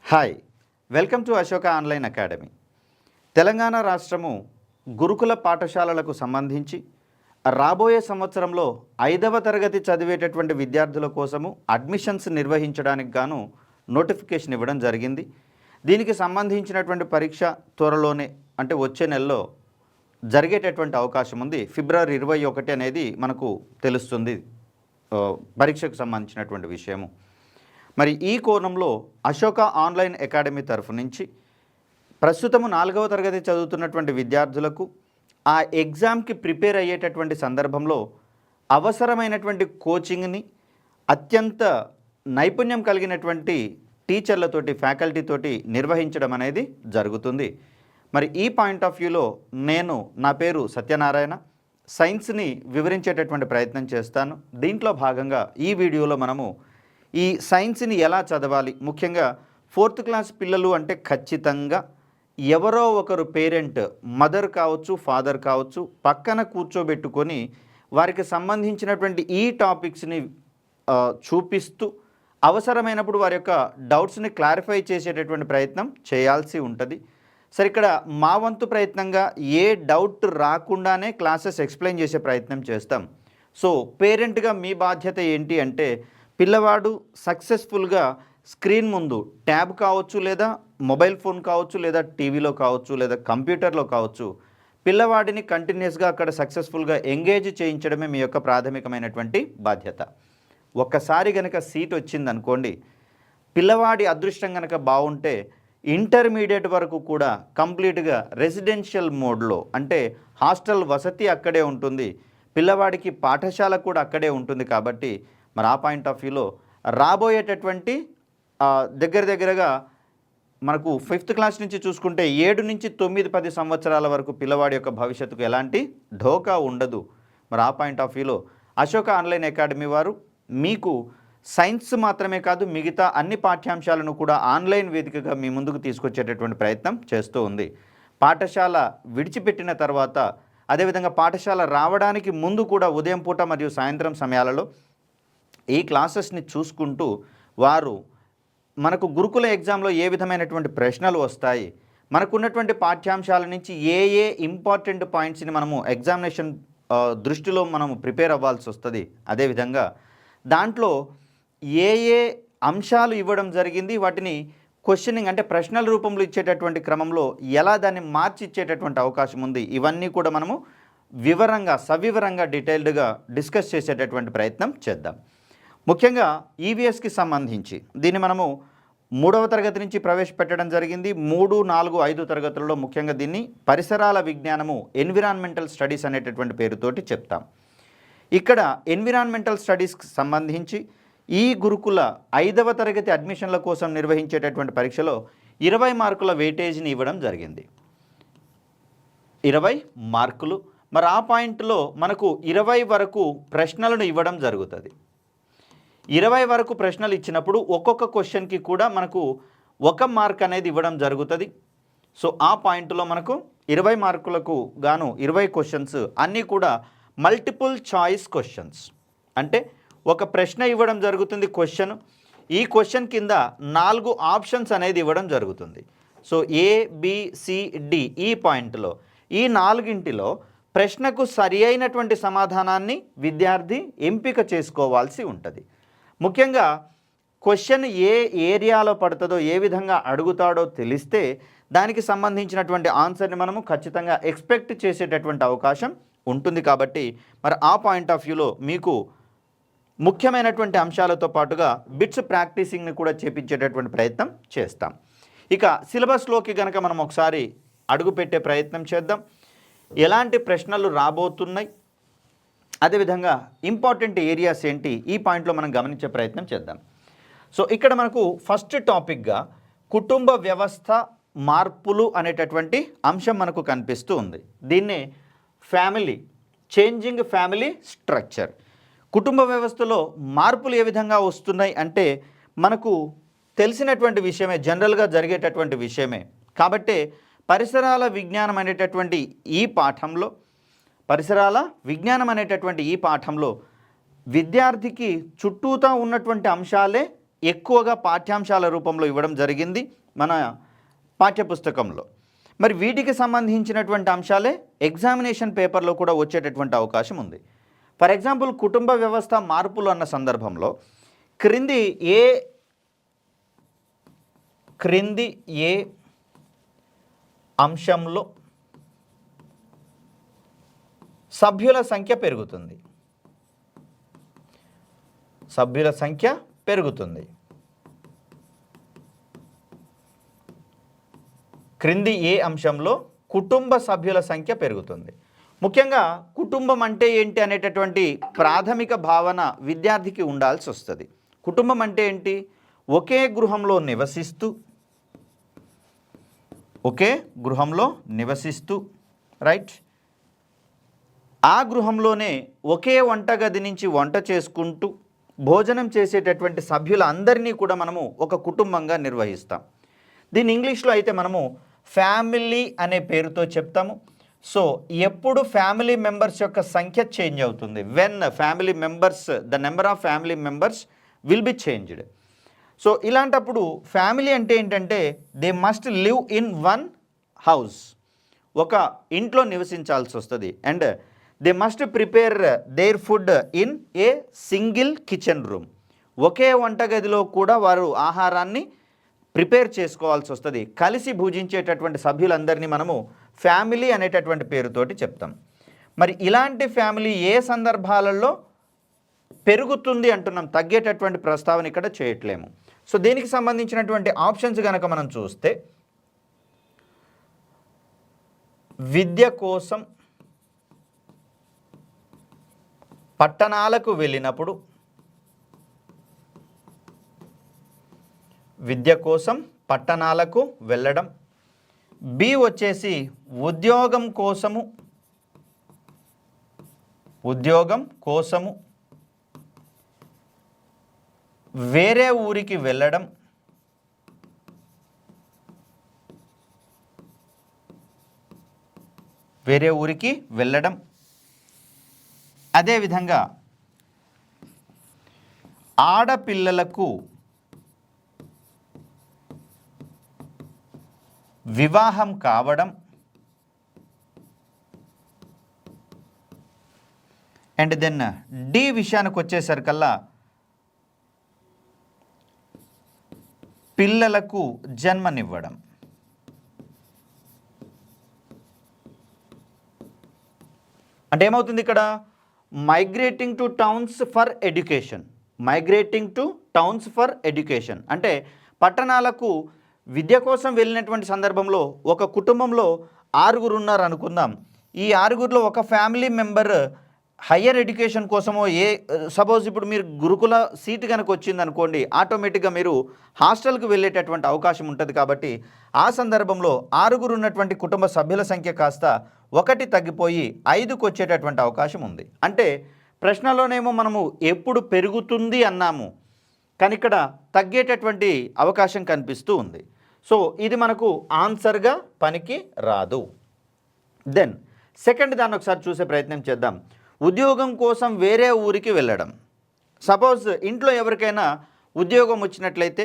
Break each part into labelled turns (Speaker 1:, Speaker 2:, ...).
Speaker 1: Hi, welcome to Ashoka online academy. Telangana రాష్ట్రము గురుకుల పాఠశాలలకు సంబంధించి రాబోయే సంవత్సరంలో 5వ తరగతి చదివేటటువంటి విద్యార్థుల కోసము అడ్మిషన్స్ నిర్వహించడానికి గాను నోటిఫికేషన్ ఇవ్వడం జరిగింది. దీనికి సంబంధించినటువంటి పరీక్ష త్వరలోనే అంటే వచ్చే నెలలో జరిగేటటువంటి అవకాశం ఉంది. ఫిబ్రవరి 21 అనేది మనకు తెలుస్తుంది పరీక్షకు సంబంధించినటువంటి విషయము. మరి ఈ కోణంలో అశోక ఆన్లైన్ అకాడమీ తరఫు నుంచి ప్రస్తుతము 4వ తరగతి చదువుతున్నటువంటి విద్యార్థులకు ఆ ఎగ్జామ్కి ప్రిపేర్ అయ్యేటటువంటి సందర్భంలో అవసరమైనటువంటి కోచింగ్ని అత్యంత నైపుణ్యం కలిగినటువంటి టీచర్లతోటి ఫ్యాకల్టీతోటి నిర్వహించడం అనేది జరుగుతుంది. మరి ఈ పాయింట్ ఆఫ్ వ్యూలో నేను నా పేరు సత్యనారాయణ, సైన్స్ని వివరించేటటువంటి ప్రయత్నం చేస్తాను. దీంట్లో భాగంగా ఈ వీడియోలో మనము ఈ సైన్స్ని ఎలా చదవాలి, ముఖ్యంగా 4th క్లాస్ పిల్లలు అంటే ఖచ్చితంగా ఎవరో ఒకరు పేరెంట్, మదర్ కావచ్చు, ఫాదర్ కావచ్చు, పక్కన కూర్చోబెట్టుకొని వారికి సంబంధించినటువంటి ఈ టాపిక్స్ని చూపిస్తూ అవసరమైనప్పుడు వారి యొక్క డౌట్స్ని క్లారిఫై చేసేటటువంటి ప్రయత్నం చేయాల్సి ఉంటుంది. సరే, ఇక్కడ మా వంతు ప్రయత్నంగా ఏ డౌట్ రాకుండానే క్లాసెస్ ఎక్స్ప్లెయిన్ చేసే ప్రయత్నం చేస్తాం. సో పేరెంట్గా మీ బాధ్యత ఏంటి అంటే పిల్లవాడు సక్సెస్ఫుల్గా స్క్రీన్ ముందు ట్యాబ్ కావచ్చు, లేదా మొబైల్ ఫోన్ కావచ్చు, లేదా టీవీలో కావచ్చు, లేదా కంప్యూటర్లో కావచ్చు, పిల్లవాడిని కంటిన్యూస్గా అక్కడ సక్సెస్ఫుల్గా ఎంగేజ్ చేయించడమే మీ యొక్క ప్రాథమికమైనటువంటి బాధ్యత. ఒక్కసారి కనుక సీట్ వచ్చిందనుకోండి, పిల్లవాడి అదృష్టం కనుక బాగుంటే ఇంటర్మీడియట్ వరకు కూడా కంప్లీట్గా రెసిడెన్షియల్ మోడ్లో, అంటే హాస్టల్ వసతి అక్కడే ఉంటుంది, పిల్లవాడికి పాఠశాల కూడా అక్కడే ఉంటుంది. కాబట్టి మరి ఆ పాయింట్ ఆఫ్ వ్యూలో రాబోయేటటువంటి దగ్గరగా మనకు 5th క్లాస్ నుంచి చూసుకుంటే 7 నుంచి 9, 10 సంవత్సరాల వరకు పిల్లవాడి యొక్క భవిష్యత్తుకు ఎలాంటి ఢోకా ఉండదు. మరి ఆ పాయింట్ ఆఫ్ వ్యూలో అశోక ఆన్లైన్ అకాడమీ వారు మీకు సైన్స్ మాత్రమే కాదు, మిగతా అన్ని పాఠ్యాంశాలను కూడా ఆన్లైన్ వేదికగా మీ ముందుకు తీసుకొచ్చేటటువంటి ప్రయత్నం చేస్తూ ఉంది. పాఠశాల విడిచిపెట్టిన తర్వాత, అదేవిధంగా పాఠశాల రావడానికి ముందు కూడా ఉదయం పూట మరియు సాయంత్రం సమయాలలో ఈ క్లాసెస్ని చూసుకుంటూ వారు మనకు గురుకుల ఎగ్జామ్లో ఏ విధమైనటువంటి ప్రశ్నలు వస్తాయి, మనకున్నటువంటి పాఠ్యాంశాల నుంచి ఏ ఇంపార్టెంట్ పాయింట్స్ని మనము ఎగ్జామినేషన్ దృష్టిలో మనము ప్రిపేర్ అవ్వాల్సి వస్తుంది, అదేవిధంగా దాంట్లో ఏ అంశాలు ఇవ్వడం జరిగింది, వాటిని క్వశ్చనింగ్ అంటే ప్రశ్నల రూపంలో ఇచ్చేటటువంటి క్రమంలో ఎలా దాన్ని మార్చి ఇచ్చేటటువంటి అవకాశం ఉంది, ఇవన్నీ కూడా మనము సవివరంగా డీటెయిల్డ్గా డిస్కస్ చేసేటటువంటి ప్రయత్నం చేద్దాం. ముఖ్యంగా ఈవీఎస్కి సంబంధించి దీన్ని మనము 3వ తరగతి నుంచి ప్రవేశపెట్టడం జరిగింది. 3, 4, 5 తరగతులలో ముఖ్యంగా దీన్ని పరిసరాల విజ్ఞానము, ఎన్విరాన్మెంటల్ స్టడీస్ అనేటటువంటి పేరుతోటి చెప్తాం. ఇక్కడ ఎన్విరాన్మెంటల్ స్టడీస్కి సంబంధించి ఈ గురుకుల 5వ తరగతి అడ్మిషన్ల కోసం నిర్వహించేటటువంటి పరీక్షలో 20 మార్కుల వెయిటేజ్ని ఇవ్వడం జరిగింది. 20 మార్కులు. మరి ఆ పాయింట్లో మనకు 20 వరకు ప్రశ్నలను ఇవ్వడం జరుగుతుంది. 20 వరకు ప్రశ్నలు ఇచ్చినప్పుడు ఒక్కొక్క క్వశ్చన్కి కూడా మనకు 1 మార్క్ అనేది ఇవ్వడం జరుగుతుంది. సో ఆ పాయింట్లో మనకు 20 మార్కులకు గాను 20 క్వశ్చన్స్ అన్నీ కూడా మల్టిపుల్ చాయిస్ క్వశ్చన్స్. అంటే ఒక ప్రశ్న ఇవ్వడం జరుగుతుంది, క్వశ్చన్. ఈ క్వశ్చన్ కింద 4 ఆప్షన్స్ అనేది ఇవ్వడం జరుగుతుంది. సో ABCD ఈ పాయింట్లో ఈ 4గింటిలో ప్రశ్నకు సరి అయినటువంటి సమాధానాన్ని విద్యార్థి ఎంపిక చేసుకోవాల్సి ఉంటుంది. ముఖ్యంగా క్వశ్చన్ ఏ ఏరియాలో పడుతుందో, ఏ విధంగా అడుగుతాడో తెలిస్తే దానికి సంబంధించినటువంటి ఆన్సర్ని మనము ఖచ్చితంగా ఎక్స్పెక్ట్ చేసేటటువంటి అవకాశం ఉంటుంది. కాబట్టి మరి ఆ పాయింట్ ఆఫ్ వ్యూలో మీకు ముఖ్యమైనటువంటి అంశాలతో పాటుగా బిట్స్ ప్రాక్టీసింగ్ని కూడా చేపించేటటువంటి ప్రయత్నం చేస్తాం. ఇక సిలబస్లోకి కనుక మనం ఒకసారి అడుగుపెట్టే ప్రయత్నం చేద్దాం. ఎలాంటి ప్రశ్నలు రాబోతున్నాయి, అదేవిధంగా ఇంపార్టెంట్ ఏరియాస్ ఏంటి, ఈ పాయింట్లో మనం గమనించే ప్రయత్నం చేద్దాం. సో ఇక్కడ మనకు ఫస్ట్ టాపిక్గా కుటుంబ వ్యవస్థ మార్పులు అనేటటువంటి అంశం మనకు కనిపిస్తూ ఉంది. దీన్నే చేంజింగ్ ఫ్యామిలీ స్ట్రక్చర్. కుటుంబ వ్యవస్థలో మార్పులు ఏ విధంగా వస్తున్నాయి అంటే మనకు తెలిసినటువంటి విషయమే, జనరల్గా జరిగేటటువంటి విషయమే. కాబట్టే పరిసరాల విజ్ఞానం అనేటటువంటి ఈ పాఠంలో విద్యార్థికి చుట్టూతా ఉన్నటువంటి అంశాలే ఎక్కువగా పాఠ్యాంశాల రూపంలో ఇవ్వడం జరిగింది మన పాఠ్యపుస్తకంలో. మరి వీటికి సంబంధించినటువంటి అంశాలే ఎగ్జామినేషన్ పేపర్లో కూడా వచ్చేటటువంటి అవకాశం ఉంది. ఫర్ ఎగ్జాంపుల్ కుటుంబ వ్యవస్థ మార్పులు అన్న సందర్భంలో క్రింది ఏ అంశంలో సభ్యుల సంఖ్య పెరుగుతుంది? సభ్యుల సంఖ్య పెరుగుతుంది. క్రింది ఏ అంశంలో కుటుంబ సభ్యుల సంఖ్య పెరుగుతుంది? ముఖ్యంగా కుటుంబం అంటే ఏంటి అనేటటువంటి ప్రాథమిక భావన విద్యార్థికి ఉండాల్సి వస్తుంది. కుటుంబం అంటే ఏంటి? ఒకే గృహంలో నివసిస్తూ రైట్, ఆ గృహంలోనే ఒకే వంటగది నుంచి వంట చేసుకుంటూ భోజనం చేసేటటువంటి సభ్యులందరినీ కూడా మనము ఒక కుటుంబంగా నిర్వహిస్తాం. దీన్ని ఇంగ్లీష్లో అయితే మనము ఫ్యామిలీ అనే పేరుతో చెప్తాము. సో ఎప్పుడు ఫ్యామిలీ మెంబర్స్ యొక్క సంఖ్య చేంజ్ అవుతుంది? When family members, the number of family members will be changed. So ఇలాంటప్పుడు ఫ్యామిలీ అంటే ఏంటంటే they must live in one house, ఒక ఇంట్లో నివసించాల్సి వస్తుంది. And they must prepare their food in a single kitchen room, ఒకే వంటగదిలో కూడా వారు ఆహారాన్ని ప్రిపేర్ చేసుకోవాల్సి వస్తుంది. కలిసి భుజించేటటువంటి సభ్యులందరినీ మనము ఫ్యామిలీ అనేటటువంటి పేరుతోటి చెప్తాం. మరి ఇలాంటి ఫ్యామిలీ ఏ సందర్భాలలో పెరుగుతుంది అంటున్నాం, తగ్గేటటువంటి ప్రస్తావన ఇక్కడ చేయట్లేము. సో దీనికి సంబంధించినటువంటి ఆప్షన్స్ కనుక మనం చూస్తే, విద్య కోసం పట్టణాలకు వెళ్ళినప్పుడు, విద్య కోసం పట్టణాలకు వెళ్ళడం. బి వచ్చేసి ఉద్యోగం కోసము వేరే ఊరికి వెళ్ళడం. అదేవిధంగా ఆడపిల్లలకు వివాహం కావడం. అండ్ దెన్ డి విషయానికి వచ్చేసరికల్లా పిల్లలకు జన్మనివ్వడం. అంటే ఏమవుతుంది ఇక్కడ? Migrating to towns for education అంటే పట్టణాలకు విద్య కోసం వెళ్ళినటువంటి సందర్భంలో ఒక కుటుంబంలో 6 ఉన్నారు అనుకుందాం. ఈ 6లో ఒక ఫ్యామిలీ మెంబర్ హయ్యర్ ఎడ్యుకేషన్ కోసమో, సపోజ్ ఇప్పుడు మీరు గురుకుల సీటు కనుక వచ్చింది అనుకోండి, ఆటోమేటిక్గా మీరు హాస్టల్కి వెళ్ళేటటువంటి అవకాశం ఉంటుంది. కాబట్టి ఆ సందర్భంలో 6 ఉన్నటువంటి కుటుంబ సభ్యుల సంఖ్య కాస్త 1 తగ్గిపోయి 5కు వచ్చేటటువంటి అవకాశం ఉంది. అంటే ప్రశ్నలోనేమో మనము ఎప్పుడు పెరుగుతుంది అన్నాము, కానీ ఇక్కడ తగ్గేటటువంటి అవకాశం కనిపిస్తూ ఉంది. సో ఇది మనకు ఆన్సర్గా పనికి రాదు. దెన్ సెకండ్ దాన్ని ఒకసారి చూసే ప్రయత్నం చేద్దాం. ఉద్యోగం కోసం వేరే ఊరికి వెళ్ళడం. సపోజ్ ఇంట్లో ఎవరికైనా ఉద్యోగం వచ్చినట్లయితే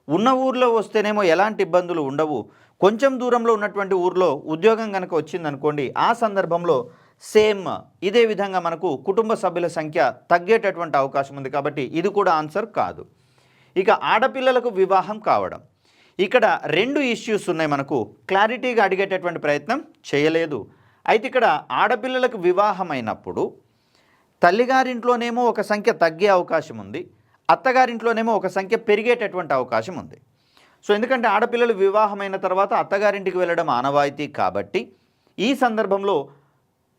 Speaker 1: ఉన్న ఊర్లో వస్తేనేమో ఎలాంటి ఇబ్బందులు ఉండవు. కొంచెం దూరంలో ఉన్నటువంటి ఊర్లో ఉద్యోగం కనుక వచ్చిందనుకోండి, ఆ సందర్భంలో సేమ్ ఇదే విధంగా మనకు కుటుంబ సభ్యుల సంఖ్య తగ్గేటటువంటి అవకాశం ఉంది. కాబట్టి ఇది కూడా ఆన్సర్ కాదు. ఇక ఆడపిల్లలకు వివాహం కావడం. ఇక్కడ 2 ఇష్యూస్ ఉన్నాయి, మనకు క్లారిటీగా అడిగేటటువంటి ప్రయత్నం చేయలేదు. అయితే ఇక్కడ ఆడపిల్లలకు వివాహం అయినప్పుడు తల్లిగారింట్లోనేమో ఒక సంఖ్య తగ్గే అవకాశం ఉంది, అత్తగారింట్లోనేమో ఒక సంఖ్య పెరిగేటటువంటి అవకాశం ఉంది. సో ఎందుకంటే ఆడపిల్లలు వివాహమైన తర్వాత అత్తగారింటికి వెళ్ళడం ఆనవాయితీ కాబట్టి ఈ సందర్భంలో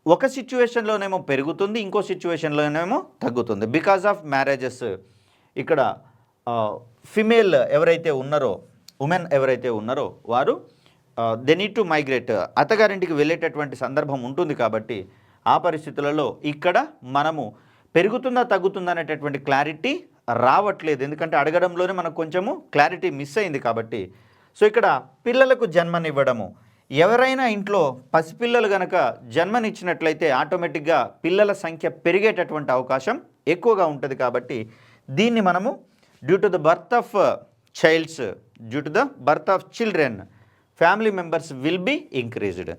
Speaker 1: ఒక సిచ్యువేషన్లోనేమో పెరుగుతుంది, ఇంకో సిచ్యువేషన్లోనేమో తగ్గుతుంది. బికాజ్ ఆఫ్ మ్యారేజెస్ ఇక్కడ ఫిమేల్ ఎవరైతే ఉన్నారో, ఉమెన్ ఎవరైతే ఉన్నారో వారు దే నీడ్ టు మైగ్రేట్, అత్తగారింటికి వెళ్ళేటటువంటి సందర్భం ఉంటుంది. కాబట్టి ఆ పరిస్థితులలో ఇక్కడ మనము పెరుగుతుందా తగ్గుతుందా అనేటటువంటి క్లారిటీ రావట్లేదు, ఎందుకంటే అడగడంలోనే మనకు కొంచెము క్లారిటీ మిస్ అయింది. కాబట్టి సో ఇక్కడ పిల్లలకు జన్మనివ్వడము, ఎవరైనా ఇంట్లో పసిపిల్లలు కనుక జన్మనిచ్చినట్లయితే ఆటోమేటిక్గా పిల్లల సంఖ్య పెరిగేటటువంటి అవకాశం ఎక్కువగా ఉంటుంది. కాబట్టి దీన్ని మనము due to the birth of childs, due to the birth of children family members will be increased.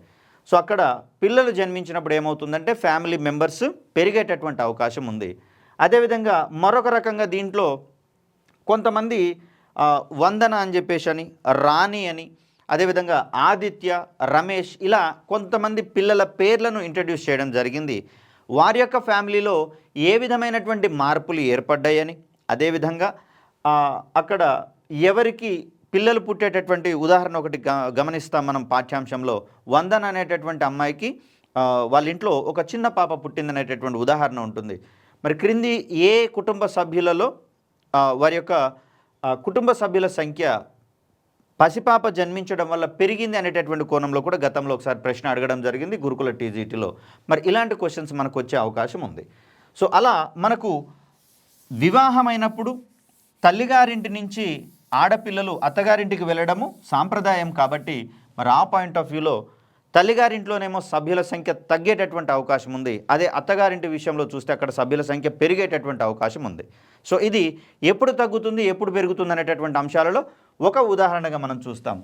Speaker 1: So అక్కడ పిల్లలు జన్మించినప్పుడు ఏమవుతుందంటే ఫ్యామిలీ మెంబర్స్ పెరిగేటటువంటి అవకాశం ఉంది. అదేవిధంగా మరొక రకంగా దీంట్లో కొంతమంది వందన అని చెప్పేసి అని, రాణి అని, అదేవిధంగా ఆదిత్య, రమేష్, ఇలా కొంతమంది పిల్లల పేర్లను ఇంట్రడ్యూస్ చేయడం జరిగింది. వారి యొక్క ఫ్యామిలీలో ఏ విధమైనటువంటి మార్పులు ఏర్పడ్డాయని, అదేవిధంగా అక్కడ ఎవరికి పిల్లలు పుట్టేటటువంటి ఉదాహరణ ఒకటి గమనిస్తాం మనం పాఠ్యాంశంలో. వందన అనేటటువంటి అమ్మాయికి వాళ్ళ ఇంట్లో ఒక చిన్న పాప పుట్టిందనేటటువంటి ఉదాహరణ ఉంటుంది. మరి క్రింది ఏ కుటుంబ సభ్యులలో వారి యొక్క కుటుంబ సభ్యుల సంఖ్య పసిపాప జన్మించడం వల్ల పెరిగింది అనేటటువంటి కోణంలో కూడా గతంలో ఒకసారి ప్రశ్న అడగడం జరిగింది గురుకుల టీజీటీలో. మరి ఇలాంటి క్వశ్చన్స్ మనకు వచ్చే అవకాశం ఉంది. సో అలా మనకు వివాహమైనప్పుడు తల్లిగారింటి నుంచి ఆడపిల్లలు అత్తగారింటికి వెళ్ళడము సాంప్రదాయం కాబట్టి మరి ఆ పాయింట్ ఆఫ్ వ్యూలో తల్లిగారింట్లోనేమో సభ్యుల సంఖ్య తగ్గేటటువంటి అవకాశం ఉంది. అదే అత్తగారింటి విషయంలో చూస్తే అక్కడ సభ్యుల సంఖ్య పెరిగేటటువంటి అవకాశం ఉంది. సో ఇది ఎప్పుడు తగ్గుతుంది, ఎప్పుడు పెరుగుతుంది అనేటటువంటి అంశాలలో ఒక ఉదాహరణగా మనం చూస్తాం.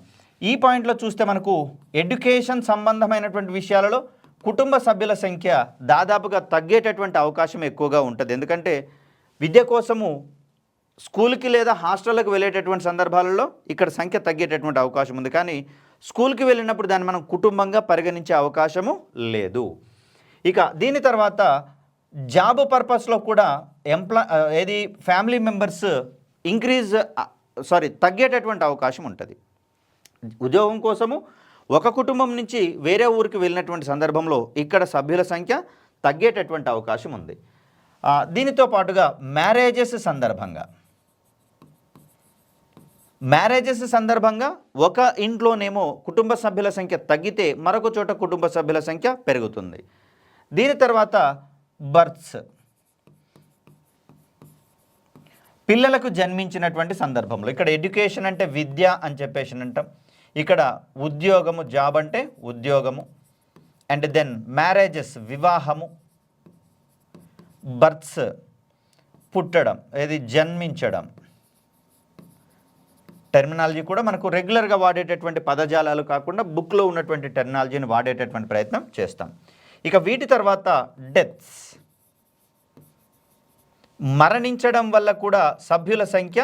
Speaker 1: ఈ పాయింట్లో చూస్తే మనకు ఎడ్యుకేషన్ సంబంధమైనటువంటి విషయాలలో కుటుంబ సభ్యుల సంఖ్య దాదాపుగా తగ్గేటటువంటి అవకాశం ఎక్కువగా ఉంటుంది. ఎందుకంటే విద్య కోసము స్కూల్కి లేదా హాస్టల్కి వెళ్ళేటటువంటి సందర్భాలలో ఇక్కడ సంఖ్య తగ్గేటటువంటి అవకాశం ఉంది. కానీ స్కూల్కి వెళ్ళినప్పుడు దాన్ని మనం కుటుంబంగా పరిగణించే అవకాశము లేదు. ఇక దీని తర్వాత జాబ్ పర్పస్లో కూడా ఫ్యామిలీ మెంబర్స్ తగ్గేటటువంటి అవకాశం ఉంటుంది. ఉద్యోగం కోసము ఒక కుటుంబం నుంచి వేరే ఊరికి వెళ్ళినటువంటి సందర్భంలో ఇక్కడ సభ్యుల సంఖ్య తగ్గేటటువంటి అవకాశం ఉంది. దీనితో పాటుగా మ్యారేజెస్ సందర్భంగా ఒక ఇంట్లోనేమో కుటుంబ సభ్యుల సంఖ్య తగ్గితే మరొక చోట కుటుంబ సభ్యుల సంఖ్య పెరుగుతుంది. దీని తర్వాత బర్త్స్, పిల్లలకు జన్మించినటువంటి సందర్భంలో ఇక్కడ ఎడ్యుకేషన్ అంటే విద్య అని చెప్పేసి అంటాం. ఇక్కడ ఉద్యోగము, జాబ్ అంటే ఉద్యోగము, అండ్ దెన్ మ్యారేజెస్ వివాహము, బర్త్స్ పుట్టడం, జన్మించడం. టెర్మినాలజీ కూడా మనకు రెగ్యులర్గా వాడేటటువంటి పదజాలాలు కాకుండా బుక్లో ఉన్నటువంటి టెర్మినాలజీని వాడేటటువంటి ప్రయత్నం చేస్తాం. ఇక వీటి తర్వాత డెత్స్, మరణించడం వల్ల కూడా సభ్యుల సంఖ్య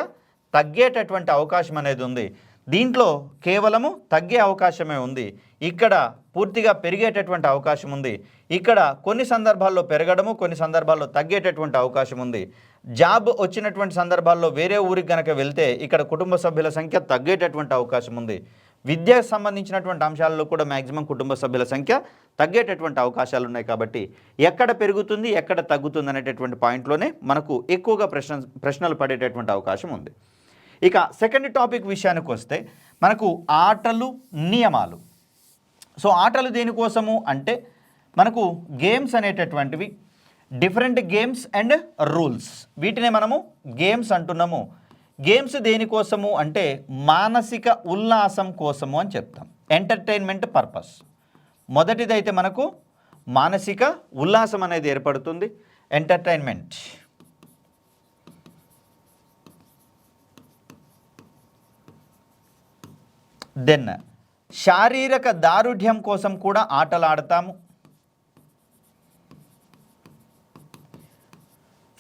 Speaker 1: తగ్గేటటువంటి అవకాశం అనేది ఉంది. దీంట్లో కేవలము తగ్గే అవకాశమే ఉంది, ఇక్కడ పూర్తిగా పెరిగేటటువంటి అవకాశం ఉంది. ఇక్కడ కొన్ని సందర్భాల్లో పెరగడము, కొన్ని సందర్భాల్లో తగ్గేటటువంటి అవకాశం ఉంది. జాబ్ వచ్చినటువంటి సందర్భాల్లో వేరే ఊరికి కనుక వెళ్తే ఇక్కడ కుటుంబ సభ్యుల సంఖ్య తగ్గేటటువంటి అవకాశం ఉంది. విద్యకు సంబంధించినటువంటి అంశాలలో కూడా మ్యాక్సిమం కుటుంబ సభ్యుల సంఖ్య తగ్గేటటువంటి అవకాశాలు ఉన్నాయి. కాబట్టి ఎక్కడ పెరుగుతుంది, ఎక్కడ తగ్గుతుంది అనేటటువంటి పాయింట్లోనే మనకు ఎక్కువగా ప్రశ్నలు పడేటటువంటి అవకాశం ఉంది. ఇక సెకండ్ టాపిక్ విషయానికి వస్తే మనకు ఆటలు, నియమాలు. సో ఆటలు దేనికోసము అంటే మనకు గేమ్స్ అనేటటువంటివి, డిఫరెంట్ గేమ్స్ అండ్ రూల్స్, వీటినే మనము గేమ్స్ అంటున్నాము. గేమ్స్ దేనికోసము అంటే మానసిక ఉల్లాసం కోసము అని చెప్తాం, ఎంటర్టైన్మెంట్ పర్పస్. మొదటిదైతే మనకు మానసిక ఉల్లాసం అనేది ఏర్పడుతుంది, ఎంటర్టైన్మెంట్. దెన్ శారీరక దారుఢ్యం కోసం కూడా ఆటలు ఆడతాము,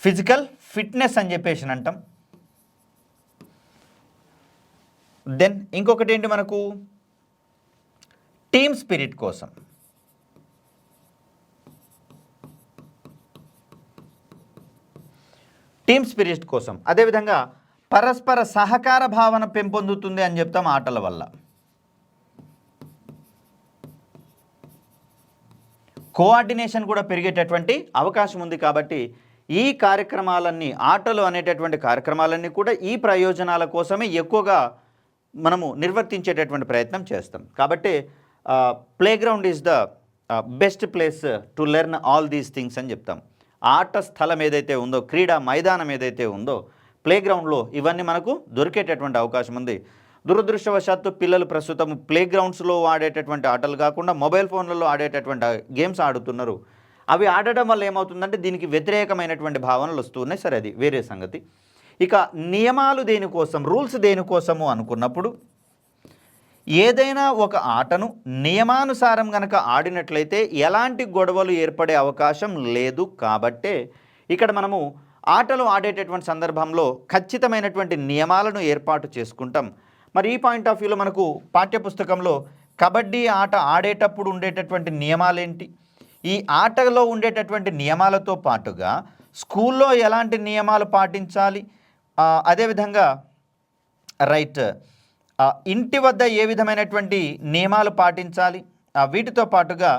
Speaker 1: ఫిజికల్ ఫిట్నెస్ అని చెప్పేసి అంటాం. దెన్ ఇంకొకటి ఏంటి మనకు టీమ్ స్పిరిట్ కోసం. అదేవిధంగా పరస్పర సహకార భావన పెంపొందుతుంది అని చెప్తాం ఆటల వల్ల. కోఆర్డినేషన్ కూడా పెరిగేటటువంటి అవకాశం ఉంది. కాబట్టి ఈ కార్యక్రమాలన్నీ, ఆటలు అనేటటువంటి కార్యక్రమాలన్నీ కూడా ఈ ప్రయోజనాల కోసమే ఎక్కువగా మనము నిర్వర్తించేటటువంటి ప్రయత్నం చేస్తాం. కాబట్టి playground is the best place to learn all these things అని చెప్తాం. ఆట స్థలం ఏదైతే ఉందో, క్రీడా మైదానం ఏదైతే ఉందో, ప్లేగ్రౌండ్లో ఇవన్నీ మనకు దొరికేటటువంటి అవకాశం ఉంది. దురదృష్టవశాత్తు పిల్లలు ప్రస్తుతం ప్లేగ్రౌండ్స్లో ఆడేటటువంటి ఆటలు కాకుండా మొబైల్ ఫోన్లలో ఆడేటటువంటి గేమ్స్ ఆడుతున్నారు. అవి ఆడడం వల్ల ఏమవుతుందంటే దీనికి వ్యతిరేకమైనటువంటి భావనలు వస్తున్నాయి. సరే, అది వేరే సంగతి. ఇక నియమాలు దేనికోసం, రూల్స్ దేనికోసము అనుకున్నప్పుడు ఏదైనా ఒక ఆటను నియమానుసారం గనక ఆడినట్లయితే ఎలాంటి గొడవలు ఏర్పడే అవకాశం లేదు. కాబట్టే ఇక్కడ మనము ఆటలు ఆడేటటువంటి సందర్భంలో ఖచ్చితమైనటువంటి నియమాలను ఏర్పాటు చేసుకుంటాం. మరి ఈ పాయింట్ ఆఫ్ వ్యూలో మనకు పాఠ్యపుస్తకంలో కబడ్డీ ఆట ఆడేటప్పుడు ఉండేటటువంటి నియమాలేంటి, ఈ ఆటలో ఉండేటటువంటి నియమాలతో పాటుగా స్కూల్లో ఎలాంటి నియమాలు పాటించాలి, అదేవిధంగా ఇంటి వద్ద ఏ విధమైనటువంటి నియమాలు పాటించాలి, వీటితో పాటుగా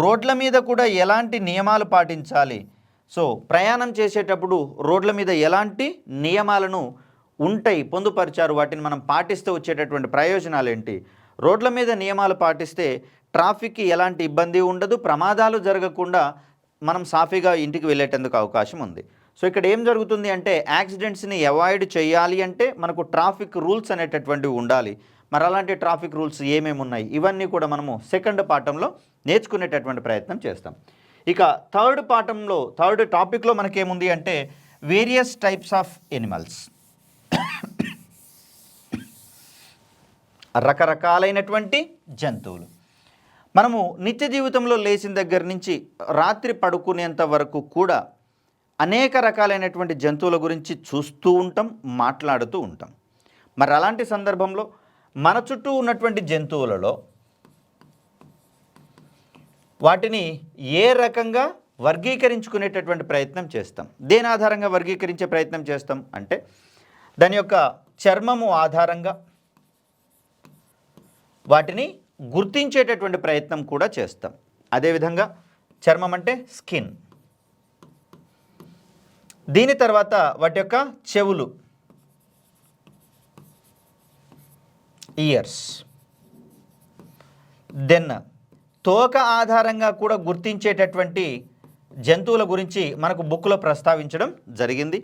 Speaker 1: రోడ్ల మీద కూడా ఎలాంటి నియమాలు పాటించాలి, సో ప్రయాణం చేసేటప్పుడు రోడ్ల మీద ఎలాంటి నియమాలను ఉంటాయి పొందుపరిచారు, వాటిని మనం పాటిస్తే వచ్చేటటువంటి ప్రయోజనాలు ఏంటి, రోడ్ల మీద నియమాలు పాటిస్తే ట్రాఫిక్కి ఎలాంటి ఇబ్బంది ఉండదు, ప్రమాదాలు జరగకుండా మనం సాఫీగా ఇంటికి వెళ్ళేటందుకు అవకాశం ఉంది. సో ఇక్కడ ఏం జరుగుతుంది అంటే యాక్సిడెంట్స్ని అవాయిడ్ చేయాలి అంటే మనకు ట్రాఫిక్ రూల్స్ అనేటటువంటివి ఉండాలి. మరి అలాంటి ట్రాఫిక్ రూల్స్ ఏమేమి ఉన్నాయి, ఇవన్నీ కూడా మనము సెకండ్ పాఠంలో నేర్చుకునేటటువంటి ప్రయత్నం చేస్తాం. ఇక థర్డ్ టాపిక్లో మనకేముంది అంటే వేరియస్ టైప్స్ ఆఫ్ ఎనిమల్స్, రకరకాలైనటువంటి జంతువులు. మనము నిత్య జీవితంలో లేచిన దగ్గర నుంచి రాత్రి పడుకునేంత వరకు కూడా అనేక రకాలైనటువంటి జంతువుల గురించి చూస్తూ ఉంటాం, మాట్లాడుతూ ఉంటాం. మరి అలాంటి సందర్భంలో మన చుట్టూ ఉన్నటువంటి జంతువులలో వాటిని ఏ రకంగా వర్గీకరించుకునేటటువంటి ప్రయత్నం చేస్తాం, దేని ఆధారంగా వర్గీకరించే ప్రయత్నం చేస్తాం అంటే దాని యొక్క చర్మము ఆధారంగా వాటిని గుర్తించేటటువంటి ప్రయత్నం కూడా చేస్తాం. అదేవిధంగా చర్మం అంటే స్కిన్, దీని తర్వాత వాటి యొక్క చెవులు, ఇయర్స్, దెన్ తోక ఆధారంగా కూడా గుర్తించేటటువంటి జంతువుల గురించి మనకు బుక్లో ప్రస్తావించడం జరిగింది.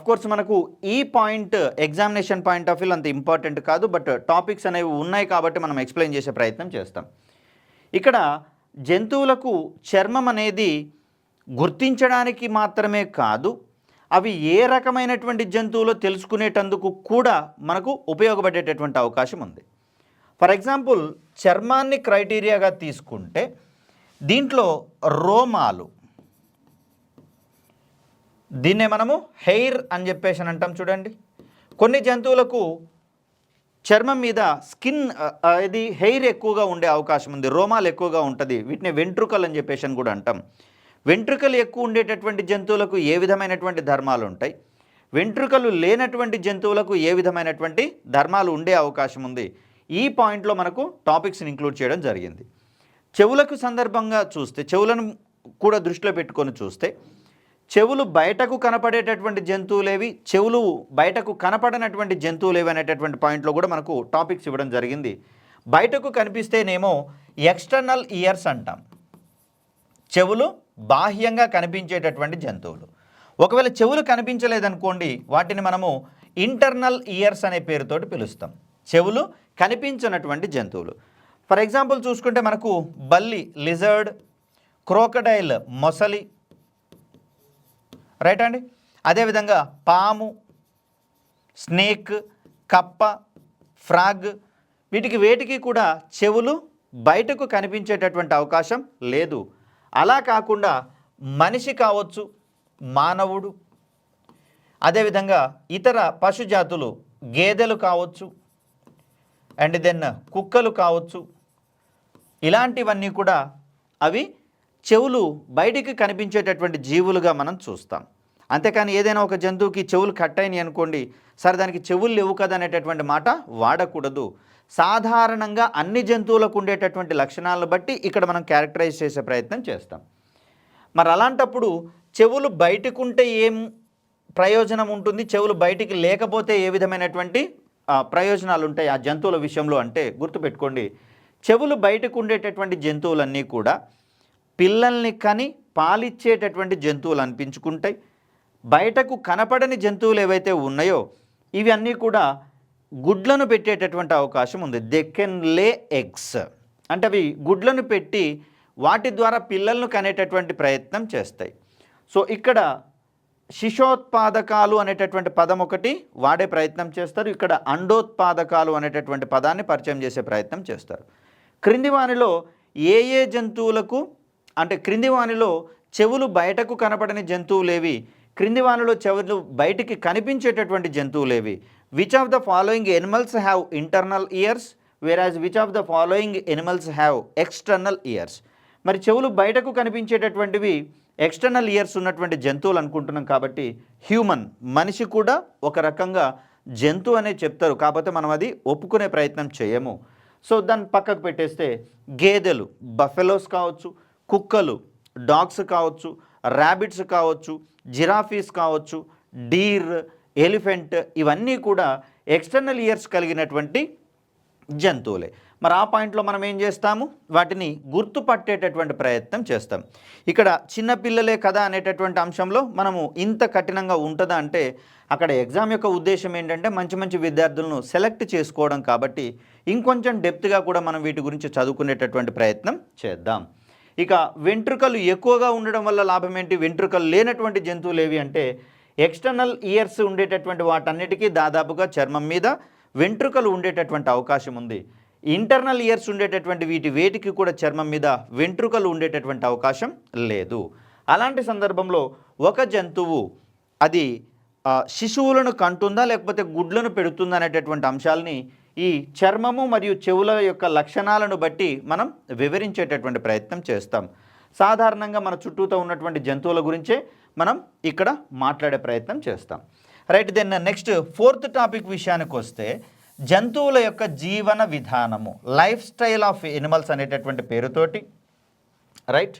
Speaker 1: కోర్స్ మనకు ఈ point examination point of view అంత ఇంపార్టెంట్ కాదు, బట్ టాపిక్స్ అనేవి ఉన్నాయి కాబట్టి మనం ఎక్స్ప్లెయిన్ చేసే ప్రయత్నం చేస్తాం. ఇక్కడ జంతువులకు చర్మం అనేది గుర్తించడానికి మాత్రమే కాదు, అవి ఏ రకమైనటువంటి జంతువులో తెలుసుకునేటందుకు కూడా మనకు ఉపయోగపడేటటువంటి అవకాశం ఉంది. ఫర్ ఎగ్జాంపుల్ చర్మాన్ని క్రైటీరియాగా తీసుకుంటే దీంట్లో రోమాలు, దీన్నే మనము హెయిర్ అని చెప్పేసి అంటాం. చూడండి, కొన్ని జంతువులకు చర్మం మీద స్కిన్ ఇది హెయిర్ ఎక్కువగా ఉండే అవకాశం ఉంది, రోమాలు ఎక్కువగా ఉంటుంది, వీటిని వెంట్రుకలు అని చెప్పేసి కూడా అంటాం. వెంట్రుకలు ఎక్కువ ఉండేటటువంటి జంతువులకు ఏ విధమైనటువంటి ధర్మాలు ఉంటాయి, వెంట్రుకలు లేనటువంటి జంతువులకు ఏ విధమైనటువంటి ధర్మాలు ఉండే అవకాశం ఉంది, ఈ పాయింట్లో మనకు టాపిక్స్ని ఇంక్లూడ్ చేయడం జరిగింది. చెవులకు సందర్భంగా చూస్తే, చెవులను కూడా దృష్టిలో పెట్టుకొని చూస్తే చెవులు బయటకు కనపడేటటువంటి జంతువులేవి, చెవులు బయటకు కనపడనటువంటి జంతువులేవి అనేటటువంటి పాయింట్లో కూడా మనకు టాపిక్స్ ఇవ్వడం జరిగింది. బయటకు కనిపిస్తేనేమో ఎక్స్టర్నల్ ఇయర్స్ అంటాం, చెవులు బాహ్యంగా కనిపించేటటువంటి జంతువులు. ఒకవేళ చెవులు కనిపించలేదనుకోండి, వాటిని మనము ఇంటర్నల్ ఇయర్స్ అనే పేరుతోటి పిలుస్తాం, చెవులు కనిపించినటువంటి జంతువులు. ఫర్ ఎగ్జాంపుల్ చూసుకుంటే మనకు బల్లి, లిజర్డ్, క్రోకడైల్, మొసలి, రైట్ అండి. అదేవిధంగా పాము, స్నేక్, కప్ప, ఫ్రాగ్, వీటికి వేటికి కూడా చెవులు బయటకు కనిపించేటటువంటి అవకాశం లేదు. అలా కాకుండా మనిషి కావచ్చు, మానవుడు, అదేవిధంగా ఇతర పశుజాతులు, గేదెలు కావచ్చు, అండ్ దెన్ కుక్కలు కావచ్చు, ఇలాంటివన్నీ కూడా అవి చెవులు బయటికి కనిపించేటటువంటి జీవులుగా మనం చూస్తాం. అంతేకాని ఏదైనా ఒక జంతువుకి చెవులు కట్ అయినాయి అనుకోండి, సరే దానికి చెవులు లేవు కదా అనేటటువంటి మాట వాడకూడదు. సాధారణంగా అన్ని జంతువులకు ఉండేటటువంటి లక్షణాలను బట్టి ఇక్కడ మనం క్యారెక్టరైజ్ చేసే ప్రయత్నం చేస్తాం. మరి అలాంటప్పుడు చెవులు బయటకుంటే ఏం ప్రయోజనం ఉంటుంది, చెవులు బయటికి లేకపోతే ఏ విధమైనటువంటి ప్రయోజనాలు ఉంటాయి ఆ జంతువుల విషయంలో అంటే గుర్తుపెట్టుకోండి, చెవులు బయటకు ఉండేటటువంటి జంతువులన్నీ కూడా పిల్లల్ని కని పాలిచ్చేటటువంటి జంతువులు అనిపించుకుంటాయి. బయటకు కనపడని జంతువులు ఏవైతే ఉన్నాయో ఇవి అన్నీ కూడా గుడ్లను పెట్టేటటువంటి అవకాశం ఉంది. దే కెన్ లే ఎగ్స్, అంటే అవి గుడ్లను పెట్టి వాటి ద్వారా పిల్లలను కనేటటువంటి ప్రయత్నం చేస్తాయి. సో ఇక్కడ శిశోత్పాదకాలు అనేటటువంటి పదం ఒకటి వాడే ప్రయత్నం చేస్తారు. ఇక్కడ అండోత్పాదకాలు అనేటటువంటి పదాన్ని పరిచయం చేసే ప్రయత్నం చేస్తారు. క్రింది వానిలో ఏ ఏ జంతువులకు అంటే క్రింది వానిలో చెవులు బయటకు కనపడని జంతువులేవి, క్రింది వానిలో చెవులు బయటికి కనిపించేటటువంటి జంతువులేవి? Which of the following animals have internal ears whereas which of the following animals have external ears? మరి చెవులు బయటకు కనిపించేటటువంటివి ఎక్స్టర్నల్ ఇయర్స్ ఉన్నటువంటి జంతువులు అనుకుంటున్నాం కాబట్టి హ్యూమన్ మనిషి కూడా ఒక రకంగా జంతువు అనే చెప్తారు, కాకపోతే మనం అది ఒప్పుకునే ప్రయత్నం చేయము. సో దాన్ని పక్కకు పెట్టేస్తే గేదెలు బఫెలోస్ కావచ్చు, కుక్కలు డాగ్స్ కావచ్చు, ర్యాబిట్స్ కావచ్చు, జిరాఫీస్ కావచ్చు, డీర్, ఎలిఫెంట్ ఇవన్నీ కూడా ఎక్స్టర్నల్ ఇయర్స్ కలిగినటువంటి జంతువులే. మరి ఆ పాయింట్లో మనం ఏం చేస్తాము, వాటిని గుర్తుపట్టేటటువంటి ప్రయత్నం చేస్తాం. ఇక్కడ చిన్నపిల్లలే కదా అనేటటువంటి అంశంలో మనము ఇంత కఠినంగా ఉంటుందా అంటే అక్కడ ఎగ్జామ్ యొక్క ఉద్దేశం ఏంటంటే మంచి మంచి విద్యార్థులను సెలెక్ట్ చేసుకోవడం కాబట్టి ఇంకొంచెం డెప్త్గా కూడా మనం వీటి గురించి చదువుకునేటటువంటి ప్రయత్నం చేద్దాం. ఇక వెంట్రుకలు ఎక్కువగా ఉండడం వల్ల లాభం ఏంటి? వెంట్రుకలు లేనటువంటి జంతువులు ఏవి అంటే ఎక్స్టర్నల్ ఇయర్స్ ఉండేటటువంటి వాటన్నిటికీ దాదాపుగా చర్మం మీద వెంట్రుకలు ఉండేటటువంటి అవకాశం ఉంది. ఇంటర్నల్ ఇయర్స్ ఉండేటటువంటి వేటికి కూడా చర్మం మీద వెంట్రుకలు ఉండేటటువంటి అవకాశం లేదు. అలాంటి సందర్భంలో ఒక జంతువు అది శిశువులను కంటుందా లేకపోతే గుడ్లను పెడుతుందా అనేటటువంటి అంశాలని ఈ చర్మము మరియు చెవుల యొక్క లక్షణాలను బట్టి మనం వివరించేటటువంటి ప్రయత్నం చేస్తాం. సాధారణంగా మన చుట్టూతో ఉన్నటువంటి జంతువుల గురించే మనం ఇక్కడ మాట్లాడే ప్రయత్నం చేస్తాం. Right, then next fourth topic విషయానికి వస్తే జంతువుల యొక్క జీవన విధానము, లైఫ్ స్టైల్ ఆఫ్ ఎనిమల్స్ అనేటటువంటి పేరుతోటి, right,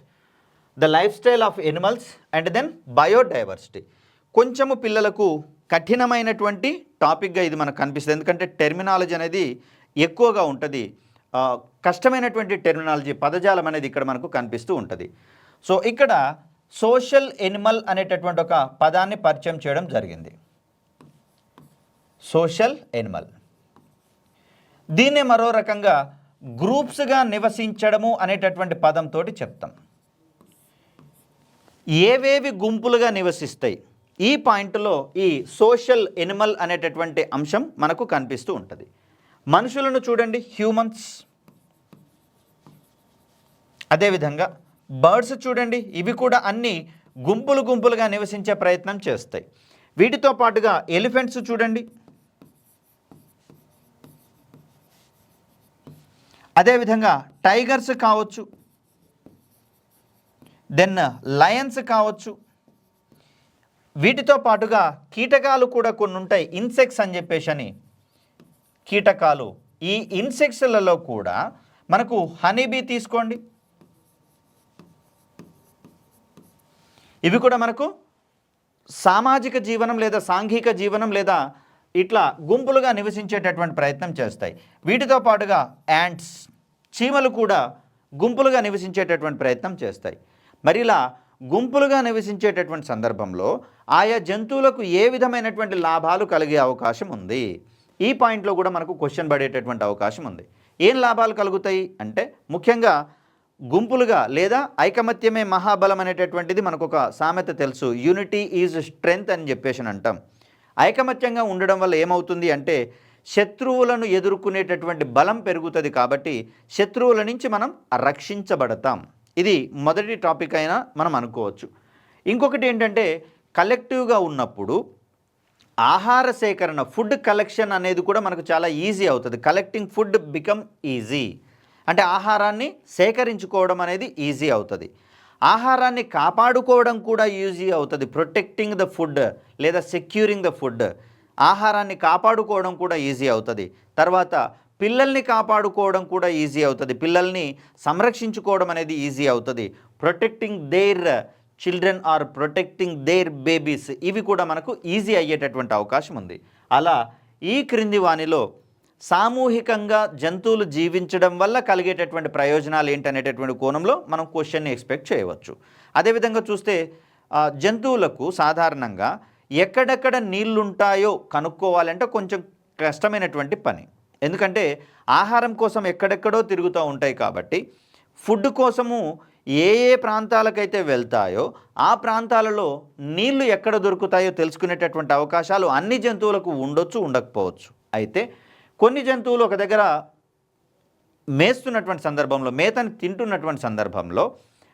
Speaker 1: the lifestyle of animals and then biodiversity. కొంచెము పిల్లలకు కఠినమైనటువంటి టాపిక్గా ఇది మనకు కనిపిస్తుంది, ఎందుకంటే టెర్మినాలజీ అనేది ఎక్కువగా ఉంటుంది, కష్టమైనటువంటి టెర్మినాలజీ పదజాలం అనేది ఇక్కడ మనకు కనిపిస్తూ ఉంటుంది. సో ఇక్కడ సోషల్ ఎనిమల్ అనేటటువంటి ఒక పదాన్ని పరిచయం చేయడం జరిగింది. సోషల్ ఎనిమల్, దీన్నే మరో రకంగా గ్రూప్స్గా నివసించడము అనేటటువంటి పదంతో చెప్తాం. ఏవేవి గుంపులుగా నివసిస్తాయి, ఈ పాయింట్లో ఈ సోషల్ ఎనిమల్ అనేటటువంటి అంశం మనకు కనిపిస్తూ ఉంటుంది. మనుషులను చూడండి, హ్యూమన్స్. అదేవిధంగా బర్డ్స్ చూడండి, ఇవి కూడా అన్ని గుంపులుగా నివసించే ప్రయత్నం చేస్తాయి. వీటితో పాటుగా ఎలిఫెంట్స్ చూడండి, అదేవిధంగా టైగర్స్ కావచ్చు, దెన్ లయన్స్ కావచ్చు. వీటితో పాటుగా కీటకాలు కూడా కొన్ని ఉంటాయి, ఇన్సెక్ట్స్ అని చెప్పేసి కీటకాలు. ఈ ఇన్సెక్ట్స్లలో కూడా మనకు హనీబీ తీసుకోండి, ఇవి కూడా మనకు సామాజిక జీవనం లేదా సాంఘిక జీవనం లేదా ఇట్లా గుంపులుగా నివసించేటటువంటి ప్రయత్నం చేస్తాయి. వీటితో పాటుగా యాంట్స్, చీమలు కూడా గుంపులుగా నివసించేటటువంటి ప్రయత్నం చేస్తాయి. మరి ఇలా గుంపులుగా నివసించేటటువంటి సందర్భంలో ఆయా జంతువులకు ఏ విధమైనటువంటి లాభాలు కలిగే అవకాశం ఉంది, ఈ పాయింట్లో కూడా మనకు క్వశ్చన్ పడేటటువంటి అవకాశం ఉంది. ఏం లాభాలు కలుగుతాయి అంటే ముఖ్యంగా గుంపులుగా లేదా ఐకమత్యమే మహాబలం అనేటటువంటిది మనకు ఒక సామెత తెలుసు, యూనిటీ ఈజ్ స్ట్రెంగ్త్ అని చెప్పేసి అంటాం. ఐకమత్యంగా ఉండడం వల్ల ఏమవుతుంది అంటే శత్రువులను ఎదుర్కొనేటటువంటి బలం పెరుగుతుంది, కాబట్టి శత్రువుల నుంచి మనం రక్షించబడతాం. ఇది మొదటి టాపిక్ అయినా మనం అనుకోవచ్చు. ఇంకొకటి ఏంటంటే కలెక్టివ్గా ఉన్నప్పుడు ఆహార సేకరణ, ఫుడ్ కలెక్షన్ అనేది కూడా మనకు చాలా ఈజీ అవుతుంది. కలెక్టింగ్ ఫుడ్ బికమ్ ఈజీ అంటే ఆహారాన్ని సేకరించుకోవడం అనేది ఈజీ అవుతుంది. ఆహారాన్ని కాపాడుకోవడం కూడా ఈజీ అవుతుంది. ప్రొటెక్టింగ్ ద ఫుడ్ లేదా సెక్యూరింగ్ ద ఫుడ్, ఆహారాన్ని కాపాడుకోవడం కూడా ఈజీ అవుతుంది. తర్వాత పిల్లల్ని కాపాడుకోవడం కూడా ఈజీ అవుతుంది, పిల్లల్ని సంరక్షించుకోవడం అనేది ఈజీ అవుతుంది. Protecting their children or protecting their babies, ఇవి కూడా మనకు ఈజీ అయ్యేటటువంటి అవకాశం ఉంది. అలా ఈ క్రింది వానిలో సామూహికంగా జంతువులు జీవించడం వల్ల కలిగేటటువంటి ప్రయోజనాలు ఏంటనేటటువంటి కోణంలో మనం క్వశ్చన్ని ఎక్స్పెక్ట్ చేయవచ్చు. అదేవిధంగా చూస్తే జంతువులకు సాధారణంగా ఎక్కడెక్కడ నీళ్లుంటాయో కనుక్కోవాలంటే కొంచెం కష్టమైనటువంటి పని, ఎందుకంటే ఆహారం కోసం ఎక్కడెక్కడో తిరుగుతూ ఉంటాయి కాబట్టి ఫుడ్ కోసము ఏ ఏ ప్రాంతాలకైతే వెళ్తాయో ఆ ప్రాంతాలలో నీళ్లు ఎక్కడ దొరుకుతాయో తెలుసుకునేటటువంటి అవకాశాలు అన్ని జంతువులకు ఉండొచ్చు, ఉండకపోవచ్చు. అయితే కొన్ని జంతువులు ఒక దగ్గర మేస్తున్నటువంటి సందర్భంలో, మేతను తింటున్నటువంటి సందర్భంలో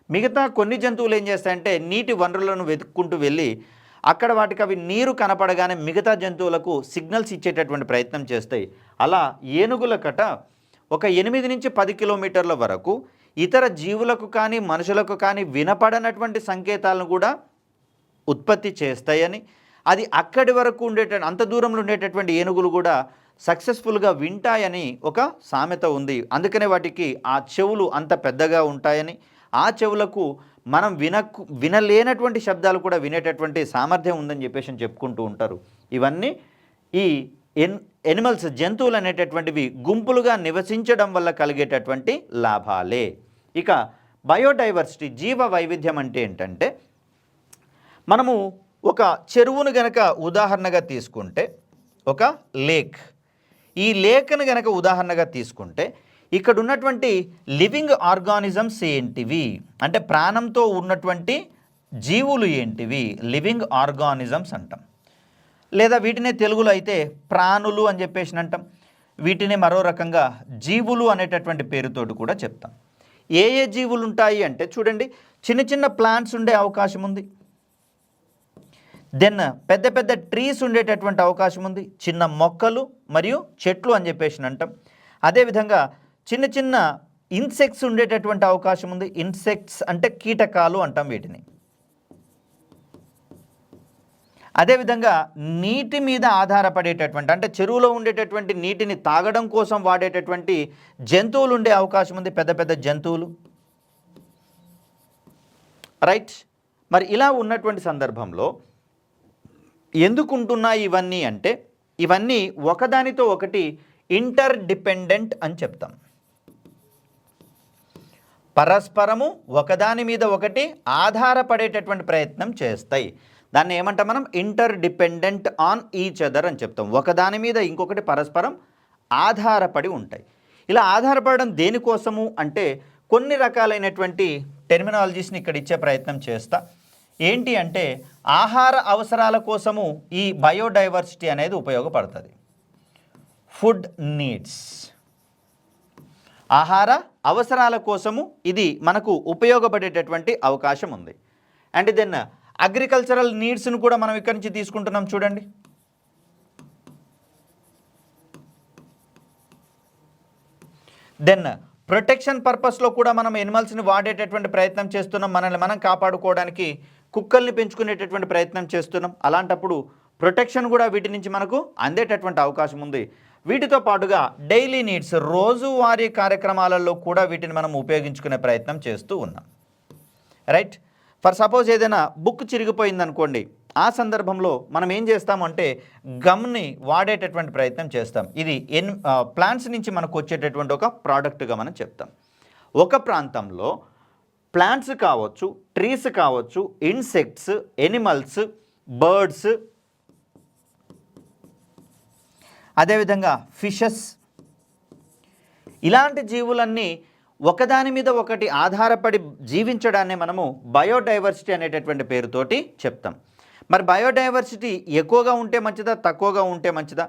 Speaker 1: మిగతా కొన్ని జంతువులు ఏం చేస్తాయంటే నీటి వనరులను వెతుక్కుంటూ వెళ్ళి అక్కడ వాటికి అవి నీరు కనపడగానే మిగతా జంతువులకు సిగ్నల్స్ ఇచ్చేటటువంటి ప్రయత్నం చేస్తాయి. అలా ఏనుగుల కట ఒక 8 నుంచి 10 కిలోమీటర్ల వరకు ఇతర జీవులకు కానీ మనుషులకు కానీ వినపడనటువంటి సంకేతాలను కూడా ఉత్పత్తి చేస్తాయని, అది అక్కడి వరకు అంత దూరంలో ఉండేటటువంటి ఏనుగులు కూడా సక్సెస్ఫుల్గా వింటాయని ఒక సామెత ఉంది. అందుకనే వాటికి ఆ చెవులు అంత పెద్దగా ఉంటాయని, ఆ చెవులకు మనం వినలేనటువంటి శబ్దాలు కూడా వినేటటువంటి సామర్థ్యం ఉందని చెప్పేసి చెప్పుకుంటూ ఉంటారు. ఇవన్నీ ఈ ఎనిమల్స్, జంతువులు అనేటటువంటివి గుంపులుగా నివసించడం వల్ల కలిగేటటువంటి లాభాలే. ఇక బయోడైవర్సిటీ, జీవ వైవిధ్యం అంటే ఏంటంటే, మనము ఒక చెరువును గనక ఉదాహరణగా తీసుకుంటే, ఒక లేక్, ఈ లేక్ను గనక ఉదాహరణగా తీసుకుంటే ఇక్కడ ఉన్నటువంటి లివింగ్ ఆర్గానిజమ్స్ ఏంటివి అంటే ప్రాణంతో ఉన్నటువంటి జీవులు ఏంటివి, లివింగ్ ఆర్గానిజమ్స్ అంటాం. లేదా వీటినే తెలుగులో అయితే ప్రాణులు అని చెప్పేసి అంటాం. వీటిని మరో రకంగా జీవులు అనేటటువంటి పేరుతోటి కూడా చెప్తాం. ఏ ఏ జీవులు ఉంటాయి అంటే చూడండి, చిన్న చిన్న ప్లాంట్స్ ఉండే అవకాశం ఉంది, దెన్ పెద్ద పెద్ద ట్రీస్ ఉండేటటువంటి అవకాశం ఉంది, చిన్న మొక్కలు మరియు చెట్లు అని చెప్పేసి అంటాం. అదేవిధంగా చిన్న చిన్న ఇన్సెక్ట్స్ ఉండేటటువంటి అవకాశం ఉంది. ఇన్సెక్ట్స్ అంటే కీటకాలు అంటాం వీటిని. అదేవిధంగా నీటి మీద ఆధారపడేటటువంటి అంటే చెరువులో ఉండేటటువంటి నీటిని తాగడం కోసం వాడేటటువంటి జంతువులు ఉండే అవకాశం ఉంది, పెద్ద పెద్ద జంతువులు. రైట్. మరి ఇలా ఉన్నటువంటి సందర్భంలో ఎందుకు ఉంటున్నాయి ఇవన్నీ అంటే, ఇవన్నీ ఒకదానితో ఒకటి ఇంటర్ డిపెండెంట్ అని చెప్తాం. పరస్పరము ఒకదాని మీద ఒకటి ఆధారపడేటటువంటి ప్రయత్నం చేస్తాయి. దాన్ని ఏమంటాం మనం? Inter dependent on each other అని చెప్తాం. ఒకదాని మీద ఇంకొకటి పరస్పరం ఆధారపడి ఉంటాయి. ఇలా ఆధారపడడం దేనికోసము అంటే కొన్ని రకాలైనటువంటి టెర్మినాలజీస్ని ఇక్కడ ఇచ్చే ప్రయత్నం చేస్తా. ఏంటి అంటే ఆహార అవసరాల కోసము ఈ బయోడైవర్సిటీ అనేది ఉపయోగపడుతుంది. ఫుడ్ నీడ్స్, ఆహార అవసరాల కోసము ఇది మనకు ఉపయోగపడేటటువంటి అవకాశం ఉంది. అండ్ దెన్ అగ్రికల్చరల్ నీడ్స్ను కూడా మనం ఇక్కడి నుంచి తీసుకుంటున్నాం చూడండి. దెన్ ప్రొటెక్షన్ పర్పస్లో కూడా మనం ఎనిమల్స్ని వాడేటటువంటి ప్రయత్నం చేస్తున్నాం. మనల్ని మనం కాపాడుకోవడానికి కుక్కల్ని పెంచుకునేటటువంటి ప్రయత్నం చేస్తున్నాం. అలాంటప్పుడు ప్రొటెక్షన్ కూడా వీటి నుంచి మనకు అందేటటువంటి అవకాశం ఉంది. వీటితో పాటుగా డైలీ నీడ్స్, రోజువారీ కార్యక్రమాలలో కూడా వీటిని మనం ఉపయోగించుకునే ప్రయత్నం చేస్తూ ఉన్నాం. రైట్. ఫర్ సపోజ్ ఏదైనా బుక్ చిరిగిపోయింది అనుకోండి, ఆ సందర్భంలో మనం ఏం చేస్తామంటే గమ్ని వాడేటటువంటి ప్రయత్నం చేస్తాం. ఇది ప్లాంట్స్ నుంచి మనకు వచ్చేటటువంటి ఒక ప్రోడక్ట్గా మనం చెప్తాం. ఒక ప్రాంతంలో ప్లాంట్స్ కావచ్చు, ట్రీస్ కావచ్చు, ఇన్సెక్ట్స్, ఎనిమల్స్, బర్డ్స్, అదేవిధంగా ఫిషెస్, ఇలాంటి జీవులన్నీ ఒకదాని మీద ఒకటి ఆధారపడి జీవించడాన్ని మనము బయోడైవర్సిటీ అనేటటువంటి పేరుతోటి చెప్తాం. మరి బయోడైవర్సిటీ ఎక్కువగా ఉంటే మంచిదా, తక్కువగా ఉంటే మంచిదా?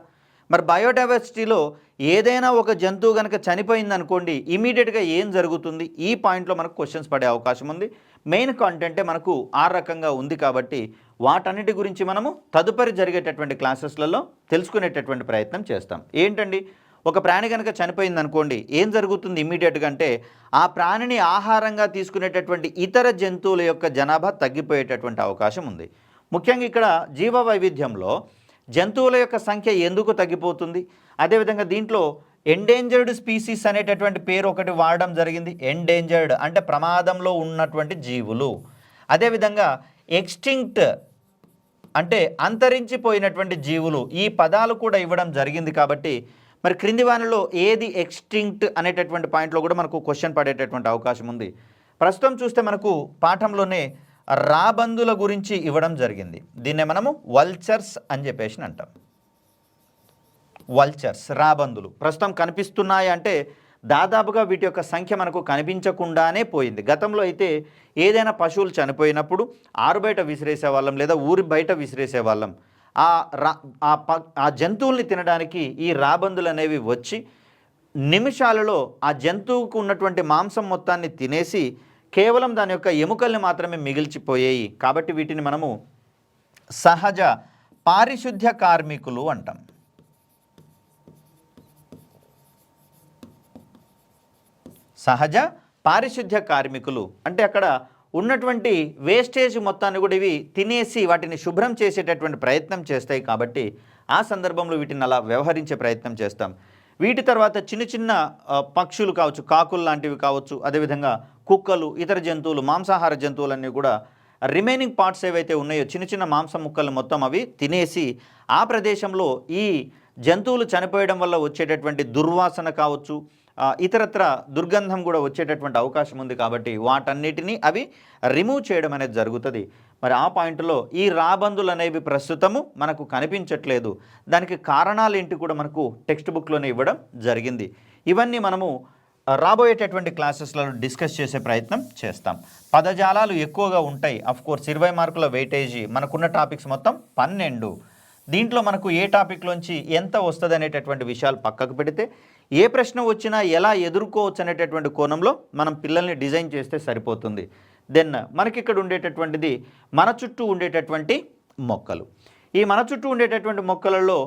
Speaker 1: మరి బయోడైవర్సిటీలో ఏదైనా ఒక జంతువు కనుక చనిపోయింది అనుకోండి, ఇమీడియట్గా ఏం జరుగుతుంది? ఈ పాయింట్లో మనకు క్వశ్చన్స్ పడే అవకాశం ఉంది. మెయిన్ కాంటెంటే మనకు ఆ రకంగా ఉంది కాబట్టి వాటన్నిటి గురించి మనము తదుపరి జరిగేటటువంటి క్లాసెస్లలో తెలుసుకునేటటువంటి ప్రయత్నం చేస్తాం. ఏంటండి, ఒక ప్రాణి కనుక చనిపోయింది అనుకోండి, ఏం జరుగుతుంది ఇమ్మీడియట్గా అంటే ఆ ప్రాణిని ఆహారంగా తీసుకునేటటువంటి ఇతర జంతువుల యొక్క జనాభా తగ్గిపోయేటటువంటి అవకాశం ఉంది. ముఖ్యంగా ఇక్కడ జీవ వైవిధ్యంలో జంతువుల యొక్క సంఖ్య ఎందుకు తగ్గిపోతుంది? అదేవిధంగా దీంట్లో ఎండేంజర్డ్ స్పీసీస్ అనేటటువంటి పేరు ఒకటి వాడడం జరిగింది. ఎండేంజర్డ్ అంటే ప్రమాదంలో ఉన్నటువంటి జీవులు. అదేవిధంగా ఎక్స్టింక్ట్ అంటే అంతరించిపోయినటువంటి జీవులు, ఈ పదాలు కూడా ఇవ్వడం జరిగింది. కాబట్టి మరి క్రింది వానిలో ఏది ఎక్స్టింక్ట్ అనేటటువంటి పాయింట్లో కూడా మనకు క్వశ్చన్ పడేటటువంటి అవకాశం ఉంది. ప్రస్తుతం చూస్తే మనకు పాఠంలోనే రాబందుల గురించి ఇవ్వడం జరిగింది. దీన్నే మనము వల్చర్స్ అని చెప్పేసి అంటాం. వల్చర్స్, రాబందులు ప్రస్తుతం కనిపిస్తున్నాయి అంటే దాదాపుగా వీటి యొక్క సంఖ్య మనకు కనిపించకుండానే పోయింది. గతంలో అయితే ఏదైనా పశువులు చనిపోయినప్పుడు ఆరు బయట విసిరేసేవాళ్ళం లేదా ఊరి బయట విసిరేసేవాళ్ళం. ఆ జంతువుల్ని తినడానికి ఈ రాబందులు అనేవి వచ్చి నిమిషాలలో ఆ జంతువుకు ఉన్నటువంటి మాంసం మొత్తాన్ని తినేసి కేవలం దాని యొక్క ఎముకల్ని మాత్రమే మిగిల్చిపోయాయి. కాబట్టి వీటిని మనము సహజ పారిశుద్ధ్య కార్మికులు అంటాం. సహజ పారిశుద్ధ్య కార్మికులు అంటే అక్కడ ఉన్నటువంటి వేస్టేజ్ మొత్తాన్ని కూడా ఇవి తినేసి వాటిని శుభ్రం చేసేటటువంటి ప్రయత్నం చేస్తాయి. కాబట్టి ఆ సందర్భంలో వీటిని అలా వ్యవహరించే ప్రయత్నం చేస్తాం. వీటి తర్వాత చిన్న చిన్న పక్షులు కావచ్చు, కాకులు లాంటివి కావచ్చు, అదేవిధంగా కుక్కలు, ఇతర జంతువులు, మాంసాహార జంతువులన్నీ కూడా రిమైనింగ్ పార్ట్స్ ఏవైతే ఉన్నాయో చిన్న చిన్న మాంసం ముక్కలు మొత్తం అవి తినేసి ఆ ప్రదేశంలో ఈ జంతువులు చనిపోయడం వల్ల వచ్చేటటువంటి దుర్వాసన కావచ్చు, ఇతరత్ర దుర్గంధం కూడా వచ్చేటటువంటి అవకాశం ఉంది. కాబట్టి వాటన్నిటినీ అవి రిమూవ్ చేయడం అనేది జరుగుతుంది. మరి ఆ పాయింట్లో ఈ రాబందులు అనేవి ప్రస్తుతము మనకు కనిపించట్లేదు. దానికి కారణాలు ఏంటి కూడా మనకు టెక్స్ట్ బుక్లోనే ఇవ్వడం జరిగింది. ఇవన్నీ మనము రాబోయేటటువంటి క్లాసెస్లలో డిస్కస్ చేసే ప్రయత్నం చేస్తాం. పదజాలాలు ఎక్కువగా ఉంటాయి. అఫ్కోర్స్ 20 మార్కుల వెయిటేజీ మనకున్న టాపిక్స్ మొత్తం 12. దీంట్లో మనకు ఏ టాపిక్లోంచి ఎంత వస్తుంది అనేటటువంటి విషయాలు పక్కకు పెడితే ఏ ప్రశ్న వచ్చినా ఎలా ఎదుర్కోవచ్చు అనేటటువంటి కోణంలో మనం పిల్లల్ని డిజైన్ చేస్తే సరిపోతుంది. దెన్ మనకి ఇక్కడ ఉండేటటువంటిది మన చుట్టూ ఉండేటటువంటి మొక్కలు. ఈ మన చుట్టూ ఉండేటటువంటి మొక్కలలో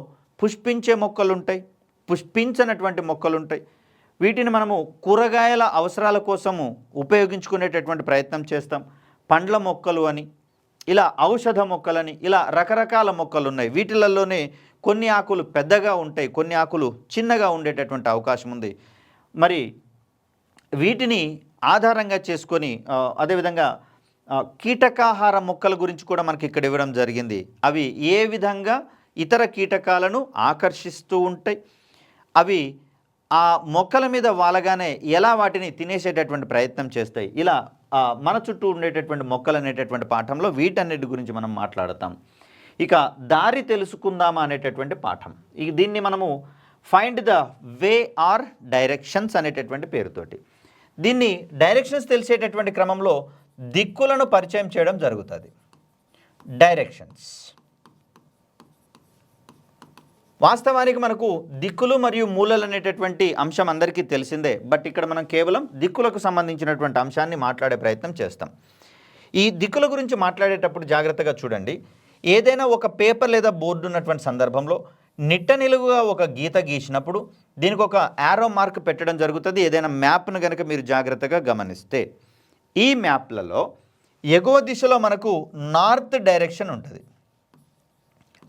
Speaker 1: పుష్పించే మొక్కలు ఉంటాయి, పుష్పించనటువంటి మొక్కలు ఉంటాయి. వీటిని మనము కూరగాయల అవసరాల కోసము ఉపయోగించుకునేటటువంటి ప్రయత్నం చేస్తాం. పండ్ల మొక్కలు అని, ఇలా ఔషధ మొక్కలని, ఇలా రకరకాల మొక్కలు ఉన్నాయి. వీటిలలోనే కొన్ని ఆకులు పెద్దగా ఉంటాయి, కొన్ని ఆకులు చిన్నగా ఉండేటటువంటి అవకాశం ఉంది. మరి వీటిని ఆధారంగా చేసుకొని అదేవిధంగా కీటకాహార మొక్కల గురించి కూడా మనకి ఇక్కడ ఇవ్వడం జరిగింది. అవి ఏ విధంగా ఇతర కీటకాలను ఆకర్షిస్తూ ఉంటాయి, అవి ఆ మొక్కల మీద వాలగానే ఎలా వాటిని తినేసేటటువంటి ప్రయత్నం చేస్తాయి. ఇలా మన చుట్టూ ఉండేటటువంటి మొక్కలు అనేటటువంటి పాఠంలో వీటన్నిటి గురించి మనం మాట్లాడతాం. ఇక దారి తెలుసుకుందామా అనేటటువంటి పాఠం. దీన్ని మనము find the way or directions అనేటటువంటి పేరుతోటి దీన్ని డైరెక్షన్స్ తెలిసేటటువంటి క్రమంలో దిక్కులను పరిచయం చేయడం జరుగుతుంది. డైరెక్షన్స్ వాస్తవానికి మనకు దిక్కులు మరియు మూలలు అనేటటువంటి అంశం అందరికీ తెలిసిందే. బట్ ఇక్కడ మనం కేవలం దిక్కులకు సంబంధించినటువంటి అంశాన్ని మాట్లాడే ప్రయత్నం చేస్తాం. ఈ దిక్కుల గురించి మాట్లాడేటప్పుడు జాగ్రత్తగా చూడండి. ఏదైనా ఒక పేపర్ లేదా బోర్డు ఉన్నటువంటి సందర్భంలో నిట్ట నిలువుగా ఒక గీత గీసినప్పుడు దీనికి ఒక యారో మార్క్ పెట్టడం జరుగుతుంది. ఏదైనా మ్యాప్ను కనుక మీరు జాగ్రత్తగా గమనిస్తే ఈ మ్యాప్లలో ఎగువ దిశలో మనకు నార్త్ డైరెక్షన్ ఉంటుంది,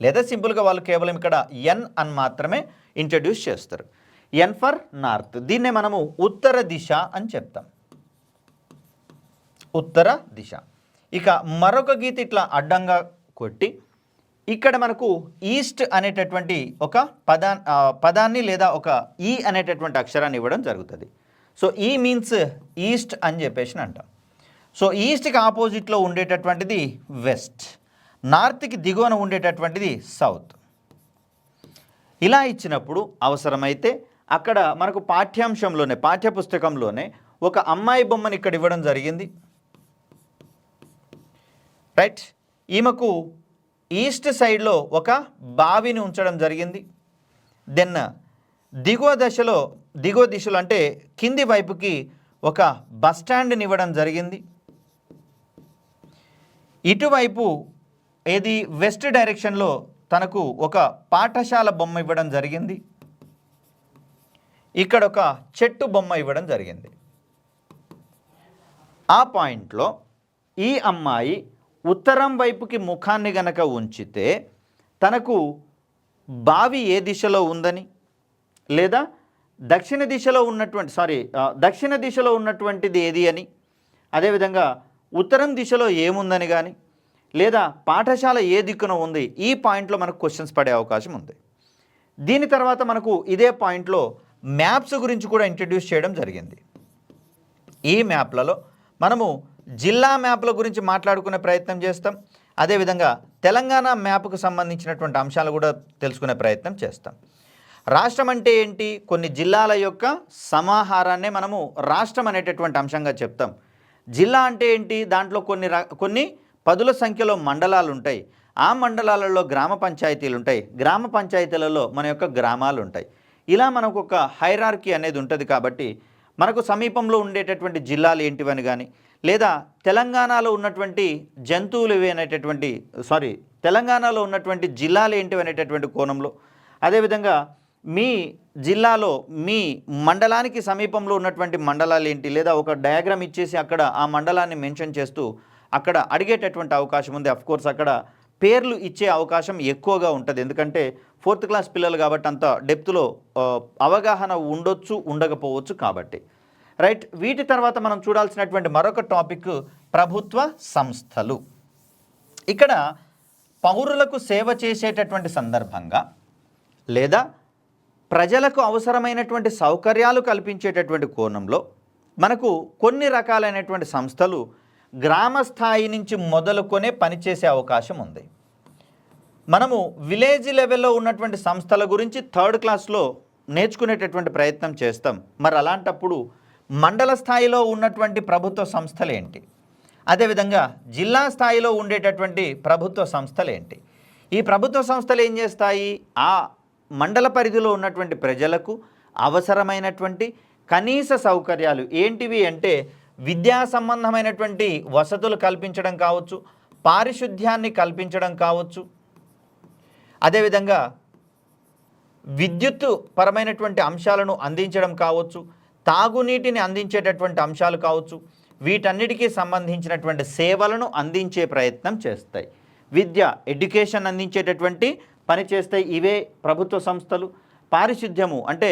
Speaker 1: లేదా సింపుల్గా వాళ్ళు కేవలం ఇక్కడ ఎన్ అని మాత్రమే ఇంట్రడ్యూస్ చేస్తారు. N for north. దీన్నే మనము ఉత్తర దిశ అని చెప్తాం, ఉత్తర దిశ. ఇక మరొక గీత ఇట్లా అడ్డంగా కొట్టి ఇక్కడ మనకు ఈస్ట్ అనేటటువంటి ఒక పదాన్ని లేదా ఒక ఈ అనేటటువంటి అక్షరాన్ని ఇవ్వడం జరుగుతుంది. సో ఈ మీన్స్ ఈస్ట్ అని చెప్పేసి అంటాం. సో ఈస్ట్కి ఆపోజిట్లో ఉండేటటువంటిది వెస్ట్, నార్త్కి దిగువన ఉండేటటువంటిది సౌత్. ఇలా ఇచ్చినప్పుడు అవసరమైతే అక్కడ మనకు పాఠ్యాంశంలోనే పాఠ్యపుస్తకంలోనే ఒక అమ్మాయి బొమ్మని ఇక్కడ ఇవ్వడం జరిగింది. రైట్, ఈమెకు ఈస్ట్ సైడ్లో ఒక బావిని ఉంచడం జరిగింది. దెన్ దిగువ దిశలో అంటే కింది వైపుకి ఒక బస్ స్టాండ్ని ఇవ్వడం జరిగింది. ఇటువైపు ఏది వెస్ట్ డైరెక్షన్లో తనకు ఒక పాఠశాల బొమ్మ ఇవ్వడం జరిగింది. ఇక్కడ ఒక చెట్టు బొమ్మ ఇవ్వడం జరిగింది. ఆ పాయింట్లో ఈ అమ్మాయి ఉత్తరం వైపుకి ముఖాన్ని గనక ఉంచితే తనకు బావి ఏ దిశలో ఉందని, లేదా దక్షిణ దిశలో ఉన్నటువంటిది ఏది అని, అదేవిధంగా ఉత్తరం దిశలో ఏముందని కానీ, లేదా పాఠశాల ఏ దిక్కున ఉంది, ఈ పాయింట్లో మనకు క్వశ్చన్స్ పడే అవకాశం ఉంది. దీని తర్వాత మనకు ఇదే పాయింట్లో మ్యాప్స్ గురించి కూడా ఇంట్రడ్యూస్ చేయడం జరిగింది. ఈ మ్యాప్లలో మనము జిల్లా మ్యాప్ల గురించి మాట్లాడుకునే ప్రయత్నం చేస్తాం. అదేవిధంగా తెలంగాణ మ్యాప్కు సంబంధించినటువంటి అంశాలు కూడా తెలుసుకునే ప్రయత్నం చేస్తాం. రాష్ట్రం అంటే ఏంటి? కొన్ని జిల్లాల యొక్క సమాహారాన్నే మనము రాష్ట్రం అనేటటువంటి అంశంగా చెప్తాం. జిల్లా అంటే ఏంటి? దాంట్లో కొన్ని పదుల సంఖ్యలో మండలాలు ఉంటాయి. ఆ మండలాలలో గ్రామ పంచాయతీలు ఉంటాయి. గ్రామ పంచాయతీలలో మన యొక్క గ్రామాలు ఉంటాయి. ఇలా మనకు ఒక హైరార్కీ అనేది ఉంటుంది. కాబట్టి మనకు సమీపంలో ఉండేటటువంటి జిల్లాలు ఏంటివని కానీ, లేదా తెలంగాణలో ఉన్నటువంటి జంతువులు ఇవి అనేటటువంటి తెలంగాణలో ఉన్నటువంటి జిల్లాలు ఏంటివి అనేటటువంటి కోణంలో, అదేవిధంగా మీ జిల్లాలో మీ మండలానికి సమీపంలో ఉన్నటువంటి మండలాలు ఏంటి, లేదా ఒక డయాగ్రామ్ ఇచ్చేసి అక్కడ ఆ మండలాన్ని మెన్షన్ చేస్తూ అక్కడ అడిగేటటువంటి అవకాశం ఉంది. అఫ్కోర్స్ అక్కడ పేర్లు ఇచ్చే అవకాశం ఎక్కువగా ఉంటుంది. ఎందుకంటే 4th క్లాస్ పిల్లలు కాబట్టి అంత డెప్త్లో అవగాహన ఉండొచ్చు, ఉండకపోవచ్చు కాబట్టి. రైట్. వీటి తర్వాత మనం చూడాల్సినటువంటి మరొక టాపిక్ ప్రభుత్వ సంస్థలు. ఇక్కడ పౌరులకు సేవ చేసేటటువంటి సందర్భంగా లేదా ప్రజలకు అవసరమైనటువంటి సౌకర్యాలు కల్పించేటటువంటి కోణంలో మనకు కొన్ని రకాలైనటువంటి సంస్థలు గ్రామ స్థాయి నుంచి మొదలుకొనే పనిచేసే అవకాశం ఉంది. మనము విలేజ్ లెవెల్లో ఉన్నటువంటి సంస్థల గురించి 3rd క్లాస్లో నేర్చుకునేటటువంటి ప్రయత్నం చేస్తాం. మరి అలాంటప్పుడు మండల స్థాయిలో ఉన్నటువంటి ప్రభుత్వ సంస్థలు ఏంటి, అదేవిధంగా జిల్లా స్థాయిలో ఉండేటటువంటి ప్రభుత్వ సంస్థలు ఏంటి, ఈ ప్రభుత్వ సంస్థలు ఏం చేస్తాయి? ఆ మండల పరిధిలో ఉన్నటువంటి ప్రజలకు అవసరమైనటువంటి కనీస సౌకర్యాలు ఏంటివి అంటే విద్యా సంబంధమైనటువంటి వసతులు కల్పించడం కావచ్చు, పారిశుద్ధ్యాన్ని కల్పించడం కావచ్చు, అదేవిధంగా విద్యుత్తు పరమైనటువంటి అంశాలను అందించడం కావచ్చు, తాగునీటిని అందించేటటువంటి అంశాలు కావచ్చు. వీటన్నిటికీ సంబంధించినటువంటి సేవలను అందించే ప్రయత్నం చేస్తాయి. విద్య, ఎడ్యుకేషన్ అందించేటటువంటి పని చేస్తాయి ఇవే ప్రభుత్వ సంస్థలు. పారిశుద్ధ్యము అంటే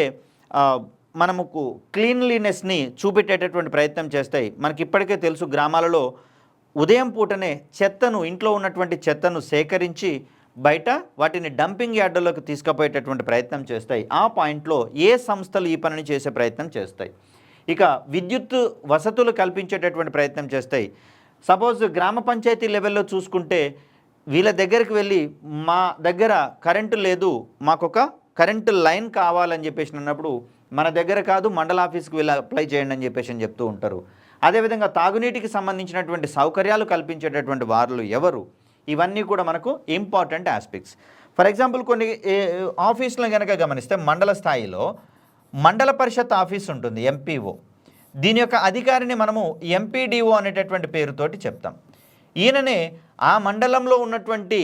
Speaker 1: మనకు క్లీన్లీనెస్ని చూపెట్టేటటువంటి ప్రయత్నం చేస్తాయి. మనకి ఇప్పటికే తెలుసు, గ్రామాలలో ఉదయం పూటనే చెత్తను, ఇంట్లో ఉన్నటువంటి చెత్తను సేకరించి బయట వాటిని డంపింగ్ యార్డులకు తీసుకుపోయేటటువంటి ప్రయత్నం చేస్తాయి. ఆ పాయింట్లో ఏ సంస్థలు ఈ పనిని చేసే ప్రయత్నం చేస్తాయి? ఇక విద్యుత్ వసతులు కల్పించేటటువంటి ప్రయత్నం చేస్తాయి. సపోజ్ గ్రామ పంచాయతీ లెవెల్లో చూసుకుంటే వీళ్ళ దగ్గరికి వెళ్ళి మా దగ్గర కరెంటు లేదు, మాకొక కరెంటు లైన్ కావాలని చెప్పేసి అన్నప్పుడు మన దగ్గర కాదు, మండల ఆఫీస్కి వెళ్ళి అప్లై చేయండి అని చెప్పేసి చెప్తూ ఉంటారు. అదేవిధంగా తాగునీటికి సంబంధించినటువంటి సౌకర్యాలు కల్పించేటటువంటి వారు ఎవరు? ఇవన్నీ కూడా మనకు ఇంపార్టెంట్ ఆస్పెక్ట్స్. ఫర్ ఎగ్జాంపుల్ కొన్ని ఆఫీసులను కనుక గమనిస్తే మండల స్థాయిలో మండల పరిషత్ ఆఫీస్ ఉంటుంది, ఎంపీఓ. దీని యొక్క అధికారిని మనము ఎంపీడీఓ అనేటటువంటి పేరుతోటి చెప్తాం. ఈయననే ఆ మండలంలో ఉన్నటువంటి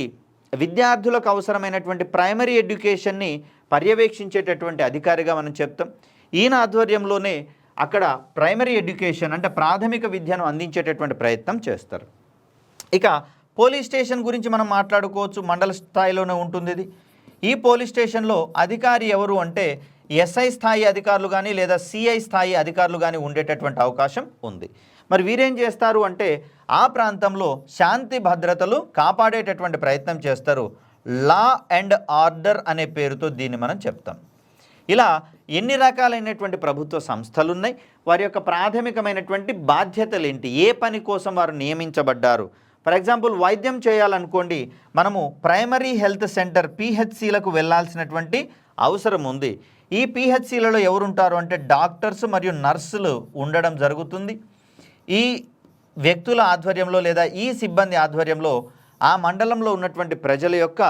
Speaker 1: విద్యార్థులకు అవసరమైనటువంటి ప్రైమరీ ఎడ్యుకేషన్ని పర్యవేక్షించేటటువంటి అధికారిగా మనం చెప్తాం. ఈయన ఆధ్వర్యంలోనే అక్కడ ప్రైమరీ ఎడ్యుకేషన్ అంటే ప్రాథమిక విద్యను అందించేటటువంటి ప్రయత్నం చేస్తారు. ఇక పోలీస్ స్టేషన్ గురించి మనం మాట్లాడుకోవచ్చు, మండల స్థాయిలోనే ఉంటుంది ఇది. ఈ పోలీస్ స్టేషన్లో అధికారి ఎవరు అంటే ఎస్ఐ స్థాయి అధికారులు కానీ లేదా సిఐ స్థాయి అధికారులు కానీ ఉండేటటువంటి అవకాశం ఉంది. మరి వీరేం చేస్తారు అంటే ఆ ప్రాంతంలో శాంతి భద్రతలు కాపాడేటటువంటి ప్రయత్నం చేస్తారు. లా అండ్ ఆర్డర్ అనే పేరుతో దీన్ని మనం చెప్తాం. ఇలా ఎన్ని రకాలైనటువంటి ప్రభుత్వ సంస్థలు ఉన్నాయి, వారి యొక్క ప్రాథమికమైనటువంటి బాధ్యతలు ఏంటి, ఏ పని కోసం వారు నియమించబడ్డారు. ఫర్ ఎగ్జాంపుల్ వైద్యం చేయాలనుకోండి, మనము ప్రైమరీ హెల్త్ సెంటర్ పిహెచ్సిలకు వెళ్ళాల్సినటువంటి అవసరం ఉంది. ఈ పిహెచ్సిలలో ఎవరుంటారు అంటే డాక్టర్స్ మరియు నర్సులు ఉండడం జరుగుతుంది. ఈ వ్యక్తుల ఆధ్వర్యంలో లేదా ఈ సిబ్బంది ఆధ్వర్యంలో ఆ మండలంలో ఉన్నటువంటి ప్రజల యొక్క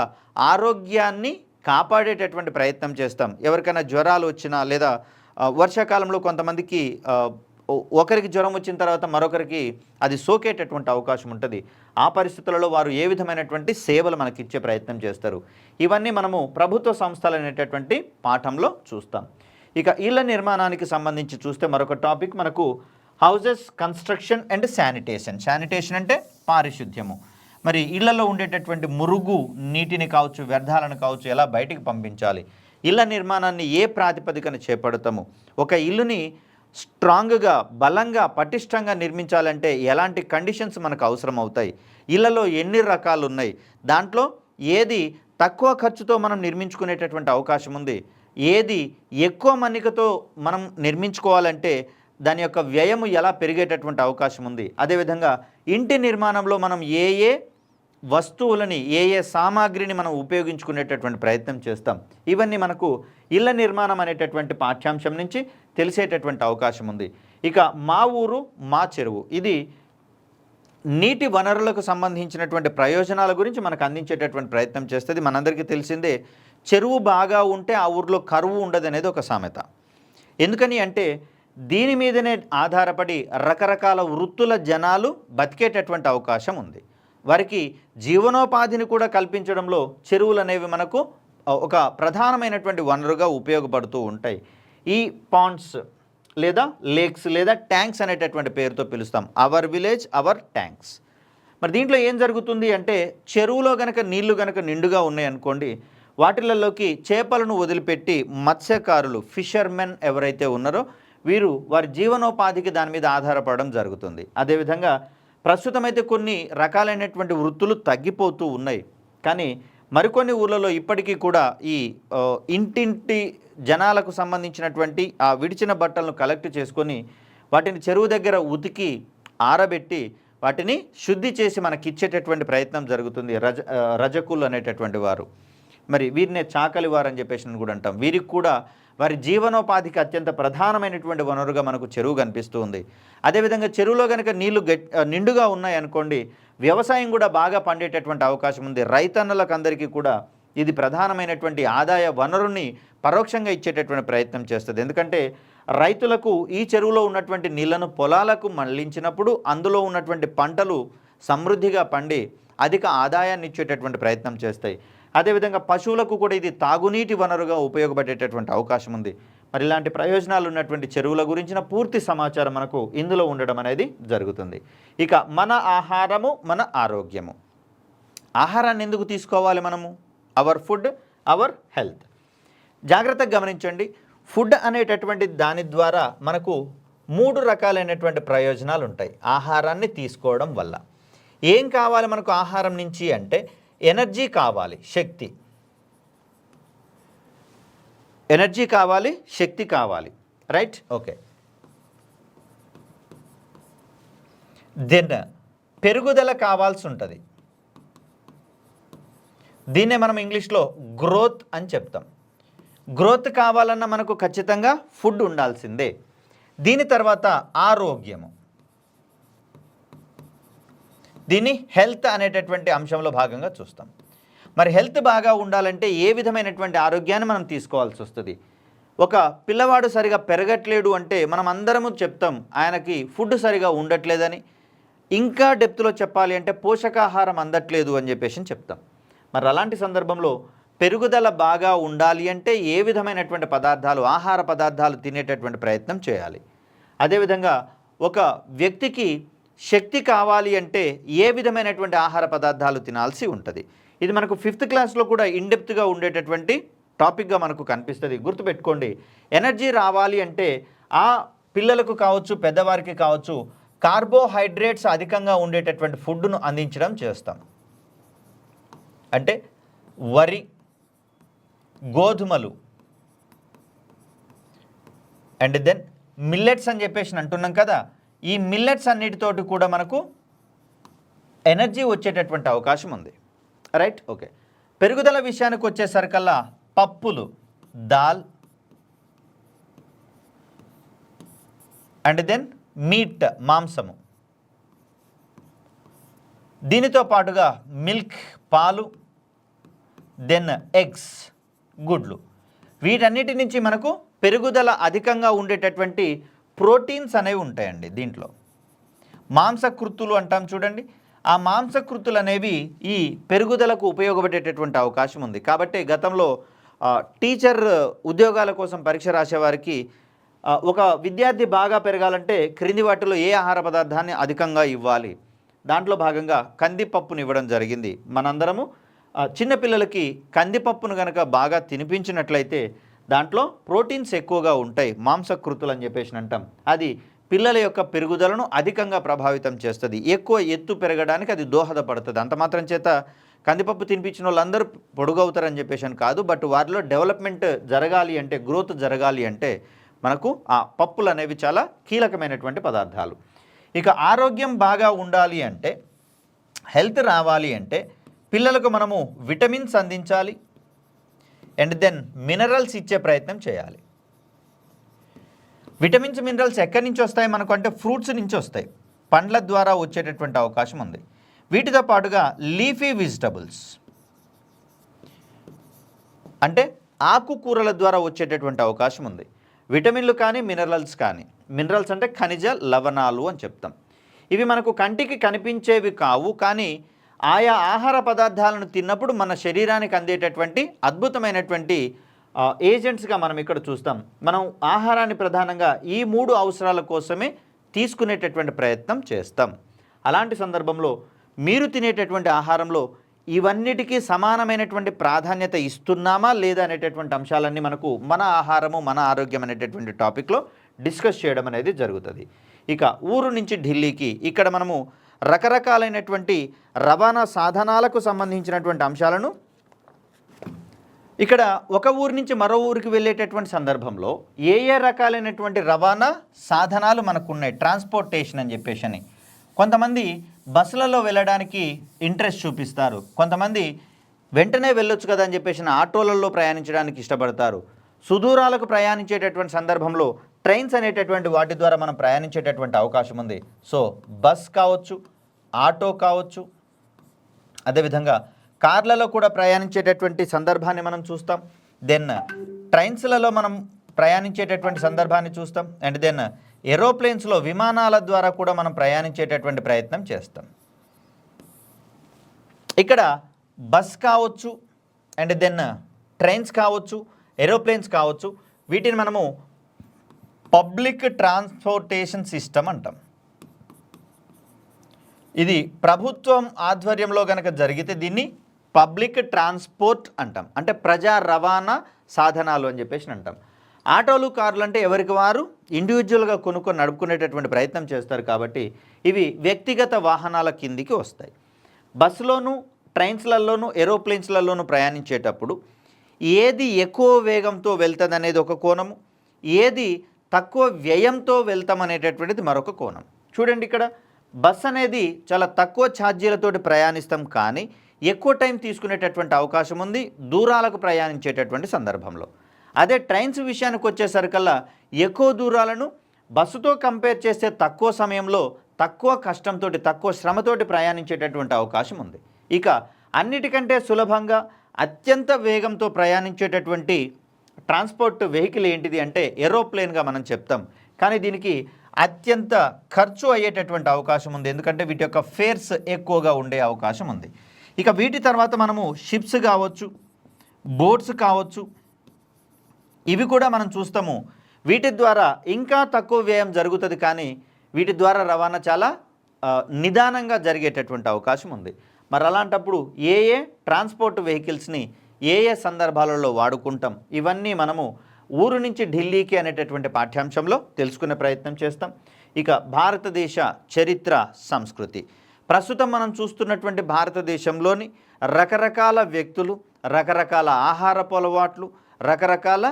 Speaker 1: ఆరోగ్యాన్ని కాపాడేటటువంటి ప్రయత్నం చేస్తాం. ఎవరికైనా జ్వరాలు వచ్చినా లేదా వర్షాకాలంలో కొంతమందికి ఒకరికి జ్వరం వచ్చిన తర్వాత మరొకరికి అది సోకేటటువంటి అవకాశం ఉంటుంది. ఆ పరిస్థితులలో వారు ఏ విధమైనటువంటి సేవలు మనకి ఇచ్చే ప్రయత్నం చేస్తారు. ఇవన్నీ మనము ప్రభుత్వ సంస్థలు అనేటటువంటి పాఠంలో చూస్తాం. ఇక ఇళ్ల నిర్మాణానికి సంబంధించి చూస్తే మరొక టాపిక్ మనకు houses construction and sanitation. Sanitation అంటే పారిశుద్ధ్యము. మరి ఇళ్లలో ఉండేటటువంటి మురుగు నీటిని కావచ్చు, వ్యర్థాలను కావచ్చు ఎలా బయటికి పంపించాలి, ఇళ్ల నిర్మాణాన్ని ఏ ప్రాతిపదికన చేపడతాము, ఒక ఇల్లుని స్ట్రాంగ్గా బలంగా పటిష్టంగా నిర్మించాలంటే ఎలాంటి కండిషన్స్ మనకు అవసరం అవుతాయి, ఇళ్లలో ఎన్ని రకాలు ఉన్నాయి, దాంట్లో ఏది తక్కువ ఖర్చుతో మనం నిర్మించుకునేటటువంటి అవకాశం ఉంది, ఏది ఎక్కువ మన్నికతో మనం నిర్మించుకోవాలంటే దాని యొక్క వ్యయము ఎలా పెరిగేటటువంటి అవకాశం ఉంది. అదేవిధంగా ఇంటి నిర్మాణంలో మనం ఏ వస్తువులని ఏ ఏ సామాగ్రిని మనం ఉపయోగించుకునేటటువంటి ప్రయత్నం చేస్తాం, ఇవన్నీ మనకు ఇళ్ల నిర్మాణం అనేటటువంటి పాఠ్యాంశం నుంచి తెలిసేటటువంటి అవకాశం ఉంది. ఇక మా ఊరు మా చెరువు, ఇది నీటి వనరులకు సంబంధించినటువంటి ప్రయోజనాల గురించి మనకు అందించేటటువంటి ప్రయత్నం చేస్తుంది. మనందరికీ తెలిసిందే, చెరువు బాగా ఉంటే ఆ ఊరిలో కరువు ఉండదు అనేది ఒక సామెత. ఎందుకని అంటే దీని మీదనే ఆధారపడి రకరకాల వృత్తుల జనాలు బతికేటటువంటి అవకాశం ఉంది. వారికి జీవనోపాధిని కూడా కల్పించడంలో చెరువులు అనేవి మనకు ఒక ప్రధానమైనటువంటి వనరుగా ఉపయోగపడుతూ ఉంటాయి. ఈ పాండ్స్ లేదా లేక్స్ లేదా ట్యాంక్స్ అనేటటువంటి పేరుతో పిలుస్తాం. Our village our tanks. మరి దీంట్లో ఏం జరుగుతుంది అంటే, చెరువులో గనక నీళ్లు గనక నిండుగా ఉన్నాయి అనుకోండి, వాటిలలోకి చేపలను వదిలిపెట్టి మత్స్యకారులు, ఫిషర్మెన్ ఎవరైతే ఉన్నారో వీరు వారి జీవనోపాధికి దాని మీద ఆధారపడడం జరుగుతుంది. అదేవిధంగా ప్రస్తుతమైతే కొన్ని రకాలైనటువంటి వృత్తులు తగ్గిపోతూ ఉన్నాయి, కానీ మరికొన్ని ఊళ్ళలో ఇప్పటికీ కూడా ఈ ఇంటింటి జనాలకు సంబంధించినటువంటి ఆ విడిచిన బట్టలను కలెక్ట్ చేసుకొని వాటిని చెరువు దగ్గర ఉతికి ఆరబెట్టి వాటిని శుద్ధి చేసి మనకిచ్చేటటువంటి ప్రయత్నం జరుగుతుంది రజకులు అనేటటువంటి వారు. మరి వీరినే చాకలి వారు అని చెప్పేసి కూడా అంటాం. వీరికి కూడా వారి జీవనోపాధికి అత్యంత ప్రధానమైనటువంటి వనరుగా మనకు చెరువు కనిపిస్తూ ఉంది. అదేవిధంగా చెరువులో కనుక నీళ్లు నిండుగా ఉన్నాయనుకోండి, వ్యవసాయం కూడా బాగా పండేటటువంటి అవకాశం ఉంది. రైతన్నలకు అందరికీ కూడా ఇది ప్రధానమైనటువంటి ఆదాయ వనరుని పరోక్షంగా ఇచ్చేటటువంటి ప్రయత్నం చేస్తుంది. ఎందుకంటే రైతులకు ఈ చెరువులో ఉన్నటువంటి నీళ్లను పొలాలకు మళ్లించినప్పుడు అందులో ఉన్నటువంటి పంటలు సమృద్ధిగా పండి అధిక ఆదాయాన్ని ఇచ్చేటటువంటి ప్రయత్నం చేస్తాయి. అదేవిధంగా పశువులకు కూడా ఇది తాగునీటి వనరుగా ఉపయోగపడేటటువంటి అవకాశం ఉంది. మరి ఇలాంటి ప్రయోజనాలు ఉన్నటువంటి చెరువుల గురించిన పూర్తి సమాచారం మనకు ఇందులో ఉండడం అనేది జరుగుతుంది. ఇక మన ఆహారము మన ఆరోగ్యము. ఆహారాన్ని ఎందుకు తీసుకోవాలి మనము? Our food our health. జాగ్రత్తగా గమనించండి, ఫుడ్ అనేటటువంటి దాని ద్వారా మనకు 3 రకాలైనటువంటి ప్రయోజనాలు ఉంటాయి ఆహారాన్ని తీసుకోవడం వల్ల. ఏం కావాలి మనకు ఆహారం నుంచి అంటే, ఎనర్జీ కావాలి, శక్తి. ఎనర్జీ కావాలి, శక్తి కావాలి, రైట్? ఓకే. దెన్ పెరుగుదల కావాల్సి ఉంటుంది. దీన్నే మనం ఇంగ్లీష్లో గ్రోత్ అని చెప్తాం. గ్రోత్ కావాలన్నా మనకు ఖచ్చితంగా ఫుడ్ ఉండాల్సిందే. దీని తర్వాత ఆరోగ్యము, దీన్ని హెల్త్ అనేటటువంటి అంశంలో భాగంగా చూస్తాం. మరి హెల్త్ బాగా ఉండాలంటే ఏ విధమైనటువంటి ఆరోగ్యాన్ని మనం తీసుకోవాల్సి వస్తుంది? ఒక పిల్లవాడు సరిగా పెరగట్లేడు అంటే మనం అందరము చెప్తాం ఆయనకి ఫుడ్ సరిగా ఉండట్లేదని. ఇంకా డెప్త్లో చెప్పాలి అంటే పోషకాహారం అందట్లేదు అని చెప్పేసి చెప్తాం. మరి అలాంటి సందర్భంలో పెరుగుదల బాగా ఉండాలి అంటే ఏ విధమైనటువంటి పదార్థాలు, ఆహార పదార్థాలు తినేటటువంటి ప్రయత్నం చేయాలి. అదేవిధంగా ఒక వ్యక్తికి శక్తి కావాలి అంటే ఏ విధమైనటువంటి ఆహార పదార్థాలు తినాల్సి ఉంటుంది? ఇది మనకు 5th క్లాస్లో కూడా ఇన్డెప్త్గా ఉండేటటువంటి టాపిక్గా మనకు కనిపిస్తుంది. గుర్తుపెట్టుకోండి, ఎనర్జీ రావాలి అంటే ఆ పిల్లలకు కావచ్చు పెద్దవారికి కావచ్చు కార్బోహైడ్రేట్స్ అధికంగా ఉండేటటువంటి ఫుడ్ను అందించడం చేస్తాం. అంటే వరి, గోధుమలు అండ్ దెన్ మిల్లెట్స్ అని చెప్పేసి అంటున్నాం కదా. ఈ మిల్లెట్స్ అన్నిటితోటి కూడా మనకు ఎనర్జీ వచ్చేటటువంటి అవకాశం ఉంది, రైట్? ఓకే. పెరుగుదల విషయానికి వచ్చేసరికల్లా పప్పులు, దాల్ అండ్ దెన్ మీట్, మాంసము. దీనితో పాటుగా మిల్క్, పాలు, దెన్ ఎగ్స్, గుడ్లు. వీటన్నిటి నుంచి మనకు పెరుగుదల అధికంగా ఉండేటటువంటి ప్రోటీన్స్ అనేవి ఉంటాయండి. దీంట్లో మాంసకృత్తులు అంటాం చూడండి, ఆ మాంసకృత్తులు అనేవి ఈ పెరుగుదలకు ఉపయోగపడేటటువంటి అవకాశం ఉంది. కాబట్టి గతంలో టీచర్ ఉద్యోగాల కోసం పరీక్ష రాసేవారికి ఒక విద్యార్థి బాగా పెరగాలంటే క్రింది వాటిలో ఏ ఆహార పదార్థాన్ని అధికంగా ఇవ్వాలి? దాంట్లో భాగంగా కందిపప్పును ఇవ్వడం జరిగింది. మనందరము చిన్నపిల్లలకి కందిపప్పును కనుక బాగా తినిపించినట్లయితే దాంట్లో ప్రోటీన్స్ ఎక్కువగా ఉంటాయి, మాంసకృతులు అని చెప్పేసి అంటాం. అది పిల్లల యొక్క పెరుగుదలను అధికంగా ప్రభావితం చేస్తుంది, ఎక్కువ ఎత్తు పెరగడానికి అది దోహదపడుతుంది. అంత మాత్రం చేత కందిపప్పు తినిపించిన వాళ్ళందరూ పొడుగవుతారని చెప్పేసి కాదు, బట్ వారిలో డెవలప్మెంట్ జరగాలి అంటే, గ్రోత్ జరగాలి అంటే మనకు ఆ పప్పులు అనేవి చాలా కీలకమైనటువంటి పదార్థాలు. ఇక ఆరోగ్యం బాగా ఉండాలి అంటే హెల్త్ రావాలి అంటే పిల్లలకు మనము విటమిన్స్ అందించాలి అండ్ దెన్ మినరల్స్ ఇచ్చే ప్రయత్నం చేయాలి. విటమిన్స్ మినరల్స్ ఎక్కడి నుంచి వస్తాయి మనకు అంటే ఫ్రూట్స్ నుంచి వస్తాయి, పండ్ల ద్వారా వచ్చేటటువంటి అవకాశం ఉంది. వీటితో పాటుగా లీఫీ వెజిటబుల్స్ అంటే ఆకుకూరల ద్వారా వచ్చేటటువంటి అవకాశం ఉంది. విటమిన్లు కానీ మినరల్స్ కానీ, మినరల్స్ అంటే ఖనిజ లవణాలు అని చెప్తాం. ఇవి మనకు కంటికి కనిపించేవి కావు, కానీ ఆయా ఆహార పదార్థాలను తిన్నప్పుడు మన శరీరానికి అందేటటువంటి అద్భుతమైనటువంటి ఏజెంట్స్గా మనం ఇక్కడ చూస్తాం. మనం ఆహారాన్ని ప్రధానంగా ఈ 3 అవసరాల కోసమే తీసుకునేటటువంటి ప్రయత్నం చేస్తాం. అలాంటి సందర్భంలో మీరు తినేటటువంటి ఆహారంలో ఇవన్నిటికీ సమానమైనటువంటి ప్రాధాన్యత ఇస్తున్నామా లేదా అనేటటువంటి అంశాలన్నీ మనకు మన ఆహారము మన ఆరోగ్యం అనేటటువంటి టాపిక్లో డిస్కస్ చేయడం అనేది జరుగుతుంది. ఇక ఊరు నుంచి ఢిల్లీకి ఇక్కడ మనము రకరకాలైనటువంటి రవాణా సాధనాలకు సంబంధించినటువంటి అంశాలను ఇక్కడ ఒక ఊరి నుంచి మరో ఊరికి వెళ్ళేటటువంటి సందర్భంలో ఏ రకాలైనటువంటి రవాణా సాధనాలు మనకు ఉన్నాయి, ట్రాన్స్పోర్టేషన్ అని చెప్పేసి కొంతమంది బస్సులలో వెళ్ళడానికి ఇంట్రెస్ట్ చూపిస్తారు, కొంతమంది వెంటనే వెళ్ళొచ్చు కదా అని చెప్పేసి ఆటోలలో ప్రయాణించడానికి ఇష్టపడతారు. సుదూరాలకు ప్రయాణించేటటువంటి సందర్భంలో ట్రైన్స్ అనేటటువంటి వాటి ద్వారా మనం ప్రయాణించేటటువంటి అవకాశం ఉంది. సో బస్ కావచ్చు, ఆటో కావచ్చు, అదేవిధంగా కార్లలో కూడా ప్రయాణించేటటువంటి సందర్భాన్ని మనం చూస్తాం. దెన్ ట్రైన్స్లలో మనం ప్రయాణించేటటువంటి సందర్భాన్ని చూస్తాం. అండ్ దెన్ ఏరోప్లేన్స్లో విమానాల ద్వారా కూడా మనం ప్రయాణించేటటువంటి ప్రయత్నం చేస్తాం. ఇక్కడ బస్ కావచ్చు, అండ్ దెన్ ట్రైన్స్ కావచ్చు, ఏరోప్లేన్స్ కావచ్చు, వీటిని మనము పబ్లిక్ ట్రాన్స్పోర్టేషన్ సిస్టమ్ అంటాం. ఇది ప్రభుత్వం ఆధ్వర్యంలో కనుక జరిగితే దీన్ని పబ్లిక్ ట్రాన్స్పోర్ట్ అంటాం, అంటే ప్రజా రవాణా సాధనాలు అని చెప్పేసి అంటాం. ఆటోలు, కార్లు అంటే ఎవరికి వారు ఇండివిజువల్గా కొనుక్కొని నడుపుకునేటటువంటి ప్రయత్నం చేస్తారు, కాబట్టి ఇవి వ్యక్తిగత వాహనాల కిందికి వస్తాయి. బస్సులోను, ట్రైన్స్లలోను, ఏరోప్లేన్స్లలోనూ ప్రయాణించేటప్పుడు ఏది ఎక్కువ వేగంతో వెళ్తుంది అనేది ఒక కోణము, ఏది తక్కువ వ్యయంతో వెళ్తాం అనేటటువంటిది మరొక కోణం. చూడండి, ఇక్కడ బస్ అనేది చాలా తక్కువ ఛార్జీలతోటి ప్రయాణిస్తాం, కానీ ఎక్కువ టైం తీసుకునేటటువంటి అవకాశం ఉంది దూరాలకు ప్రయాణించేటటువంటి సందర్భంలో. అదే ట్రైన్స్ విషయానికి వచ్చేసరికల్లా ఎక్కువ దూరాలను బస్సుతో కంపేర్ చేస్తే తక్కువ సమయంలో తక్కువ కష్టంతో తక్కువ శ్రమతోటి ప్రయాణించేటటువంటి అవకాశం ఉంది. ఇక అన్నిటికంటే సులభంగా అత్యంత వేగంతో ప్రయాణించేటటువంటి ట్రాన్స్పోర్ట్ వెహికల్ ఏంటిది అంటే ఏరోప్లేన్గా మనం చెప్తాం, కానీ దీనికి అత్యంత ఖర్చు అయ్యేటటువంటి అవకాశం ఉంది, ఎందుకంటే వీటి యొక్క ఫేర్స్ ఎక్కువగా ఉండే అవకాశం ఉంది. ఇక వీటి తర్వాత మనము షిప్స్ కావచ్చు, బోట్స్ కావచ్చు, ఇవి కూడా మనం చూస్తాము. వీటి ద్వారా ఇంకా తక్కువ వ్యయం జరుగుతుంది, కానీ వీటి ద్వారా రవాణా చాలా నిదానంగా జరిగేటటువంటి అవకాశం ఉంది. మరి అలాంటప్పుడు ఏ ట్రాన్స్పోర్ట్ వెహికల్స్ని ఏ సందర్భాలలో వాడుకుంటాం, ఇవన్నీ మనము ఊరు నుంచి ఢిల్లీకి అనేటటువంటి పాఠ్యాంశంలో తెలుసుకునే ప్రయత్నం చేస్తాం. ఇక భారతదేశ చరిత్ర, సంస్కృతి. ప్రస్తుతం మనం చూస్తున్నటువంటి భారతదేశంలోని రకరకాల వ్యక్తులు, రకరకాల ఆహారపు అలవాట్లు, రకరకాల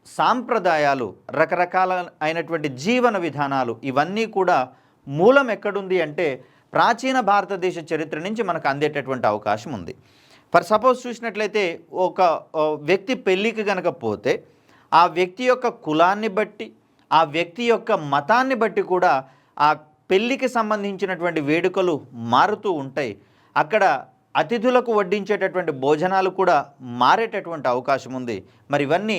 Speaker 1: సాంప్రదాయాలు, రకరకాల అయినటువంటి జీవన విధానాలు, ఇవన్నీ కూడా మూలం ఎక్కడుంది అంటే ప్రాచీన భారతదేశ చరిత్ర నుంచి మనకు అందేటటువంటి అవకాశం ఉంది. ఫర్ సపోజ్ చూసినట్లయితే ఒక వ్యక్తి పెళ్ళికి కనుక పోతే ఆ వ్యక్తి యొక్క కులాన్ని బట్టి, ఆ వ్యక్తి యొక్క మతాన్ని బట్టి కూడా ఆ పెళ్ళికి సంబంధించినటువంటి వేడుకలు మారుతూ ఉంటాయి. అక్కడ అతిథులకు వడ్డించేటటువంటి భోజనాలు కూడా మారేటటువంటి అవకాశం ఉంది. మరి ఇవన్నీ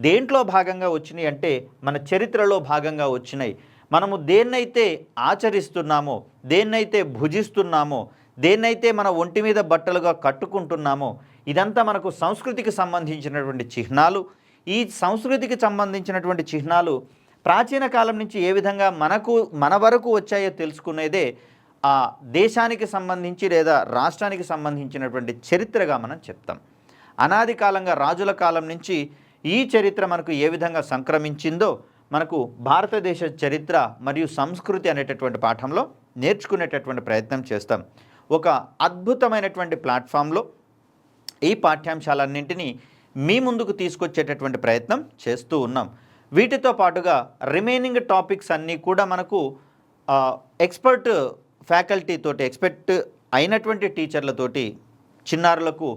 Speaker 1: దేంట్లో భాగంగా వచ్చినాయి అంటే మన చరిత్రలో భాగంగా వచ్చినాయి. మనము దేన్నైతే ఆచరిస్తున్నామో, దేన్నైతే భుజిస్తున్నామో, దేన్నైతే మన ఒంటి మీద బట్టలుగా కట్టుకుంటున్నామో, ఇదంతా మనకు సంస్కృతికి సంబంధించినటువంటి చిహ్నాలు. ఈ సంస్కృతికి సంబంధించినటువంటి చిహ్నాలు ప్రాచీన కాలం నుంచి ఏ విధంగా మన వరకు వచ్చాయో తెలుసుకునేదే ఆ దేశానికి సంబంధించి లేదా రాష్ట్రానికి సంబంధించినటువంటి చరిత్రగా మనం చెప్తాం. అనాది కాలంగా రాజుల కాలం నుంచి ఈ చరిత్ర మనకు ఏ విధంగా సంక్రమించిందో మనకు భారతదేశ చరిత్ర మరియు సంస్కృతి అనేటటువంటి పాఠంలో నేర్చుకునేటటువంటి ప్రయత్నం చేస్తాం. ఒక అద్భుతమైనటువంటి ప్లాట్ఫామ్లో ఈ పాఠ్యాంశాలన్నింటినీ మీ ముందుకు తీసుకొచ్చేటటువంటి ప్రయత్నం చేస్తూ ఉన్నాం. వీటితో పాటుగా రిమైనింగ్ టాపిక్స్ అన్నీ కూడా మనకు ఎక్స్పర్ట్ ఫ్యాకల్టీ తోటి, ఎక్స్పర్ట్ అయినటువంటి టీచర్లతోటి చిన్నారులకు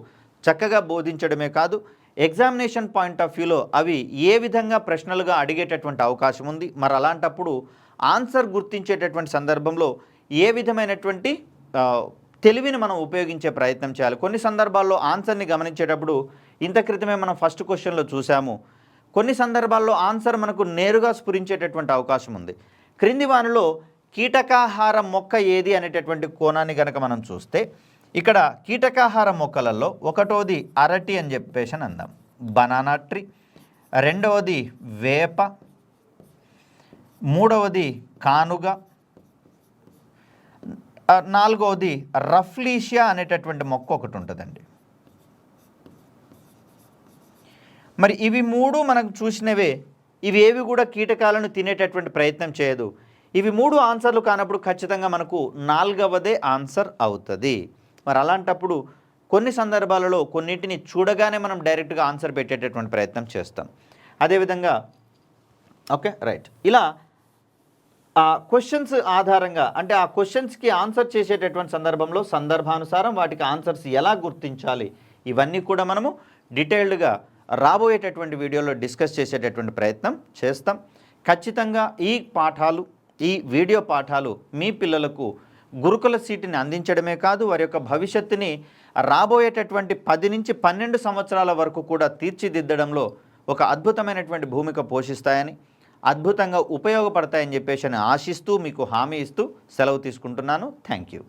Speaker 1: చక్కగా బోధించడమే కాదు, ఎగ్జామినేషన్ పాయింట్ ఆఫ్ వ్యూలో అవి ఏ విధంగా ప్రశ్నలుగా అడిగేటటువంటి అవకాశం ఉంది, మరి అలాంటప్పుడు ఆన్సర్ గుర్తించేటటువంటి సందర్భంలో ఏ విధమైనటువంటి తెలివిని మనం ఉపయోగించే ప్రయత్నం చేయాలి. కొన్ని సందర్భాల్లో ఆన్సర్ని గమనించేటప్పుడు ఇంత క్రితమే మనం ఫస్ట్ క్వశ్చన్లో చూసాము, కొన్ని సందర్భాల్లో ఆన్సర్ మనకు నేరుగా స్ఫురించేటటువంటి అవకాశం ఉంది. క్రింది వానిలో కీటకాహార మొక్క ఏది అనేటటువంటి కోణాన్ని కనుక మనం చూస్తే ఇక్కడ కీటకాహార మొక్కలలో ఒకటోది అరటి అని చెప్పేసి అందాం, బనానా ట్రీ. రెండవది వేప, మూడవది కానుగ, నాలుగవది రఫ్లీషియా అనేటటువంటి మొక్క ఒకటి ఉంటుందండి. మరి ఇవి మూడు మనకు చూసినవే, ఇవి ఏవి కూడా కీటకాలను తినేటటువంటి ప్రయత్నం చేయదు. ఇవి మూడు ఆన్సర్లు కానప్పుడు ఖచ్చితంగా మనకు నాలుగవదే ఆన్సర్ అవుతుంది. మరి అలాంటప్పుడు కొన్ని సందర్భాలలో కొన్నింటిని చూడగానే మనం డైరెక్ట్గా ఆన్సర్ పెట్టేటటువంటి ప్రయత్నం చేస్తాం. అదేవిధంగా ఓకే రైట్, ఇలా ఆ క్వశ్చన్స్ ఆధారంగా అంటే ఆ క్వశ్చన్స్కి ఆన్సర్ చేసేటటువంటి సందర్భంలో సందర్భానుసారం వాటికి ఆన్సర్స్ ఎలా గుర్తించాలి, ఇవన్నీ కూడా మనము డీటెయిల్డ్గా రాబోయేటటువంటి వీడియోలో డిస్కస్ చేసేటటువంటి ప్రయత్నం చేస్తాం. ఖచ్చితంగా ఈ వీడియో పాఠాలు మీ పిల్లలకు గురుకుల సీటుని అందించడమే కాదు, వారి యొక్క భవిష్యత్తుని రాబోయేటటువంటి 10 నుంచి 12 సంవత్సరాల వరకు కూడా తీర్చిదిద్దడంలో ఒక అద్భుతమైనటువంటి భూమిక పోషిస్తాయని, అద్భుతంగా ఉపయోగపడతాయని చెప్పేసి ఆశిస్తూ మీకు హామీ ఇస్తూ సెలవు తీసుకుంటున్నాను. Thank you.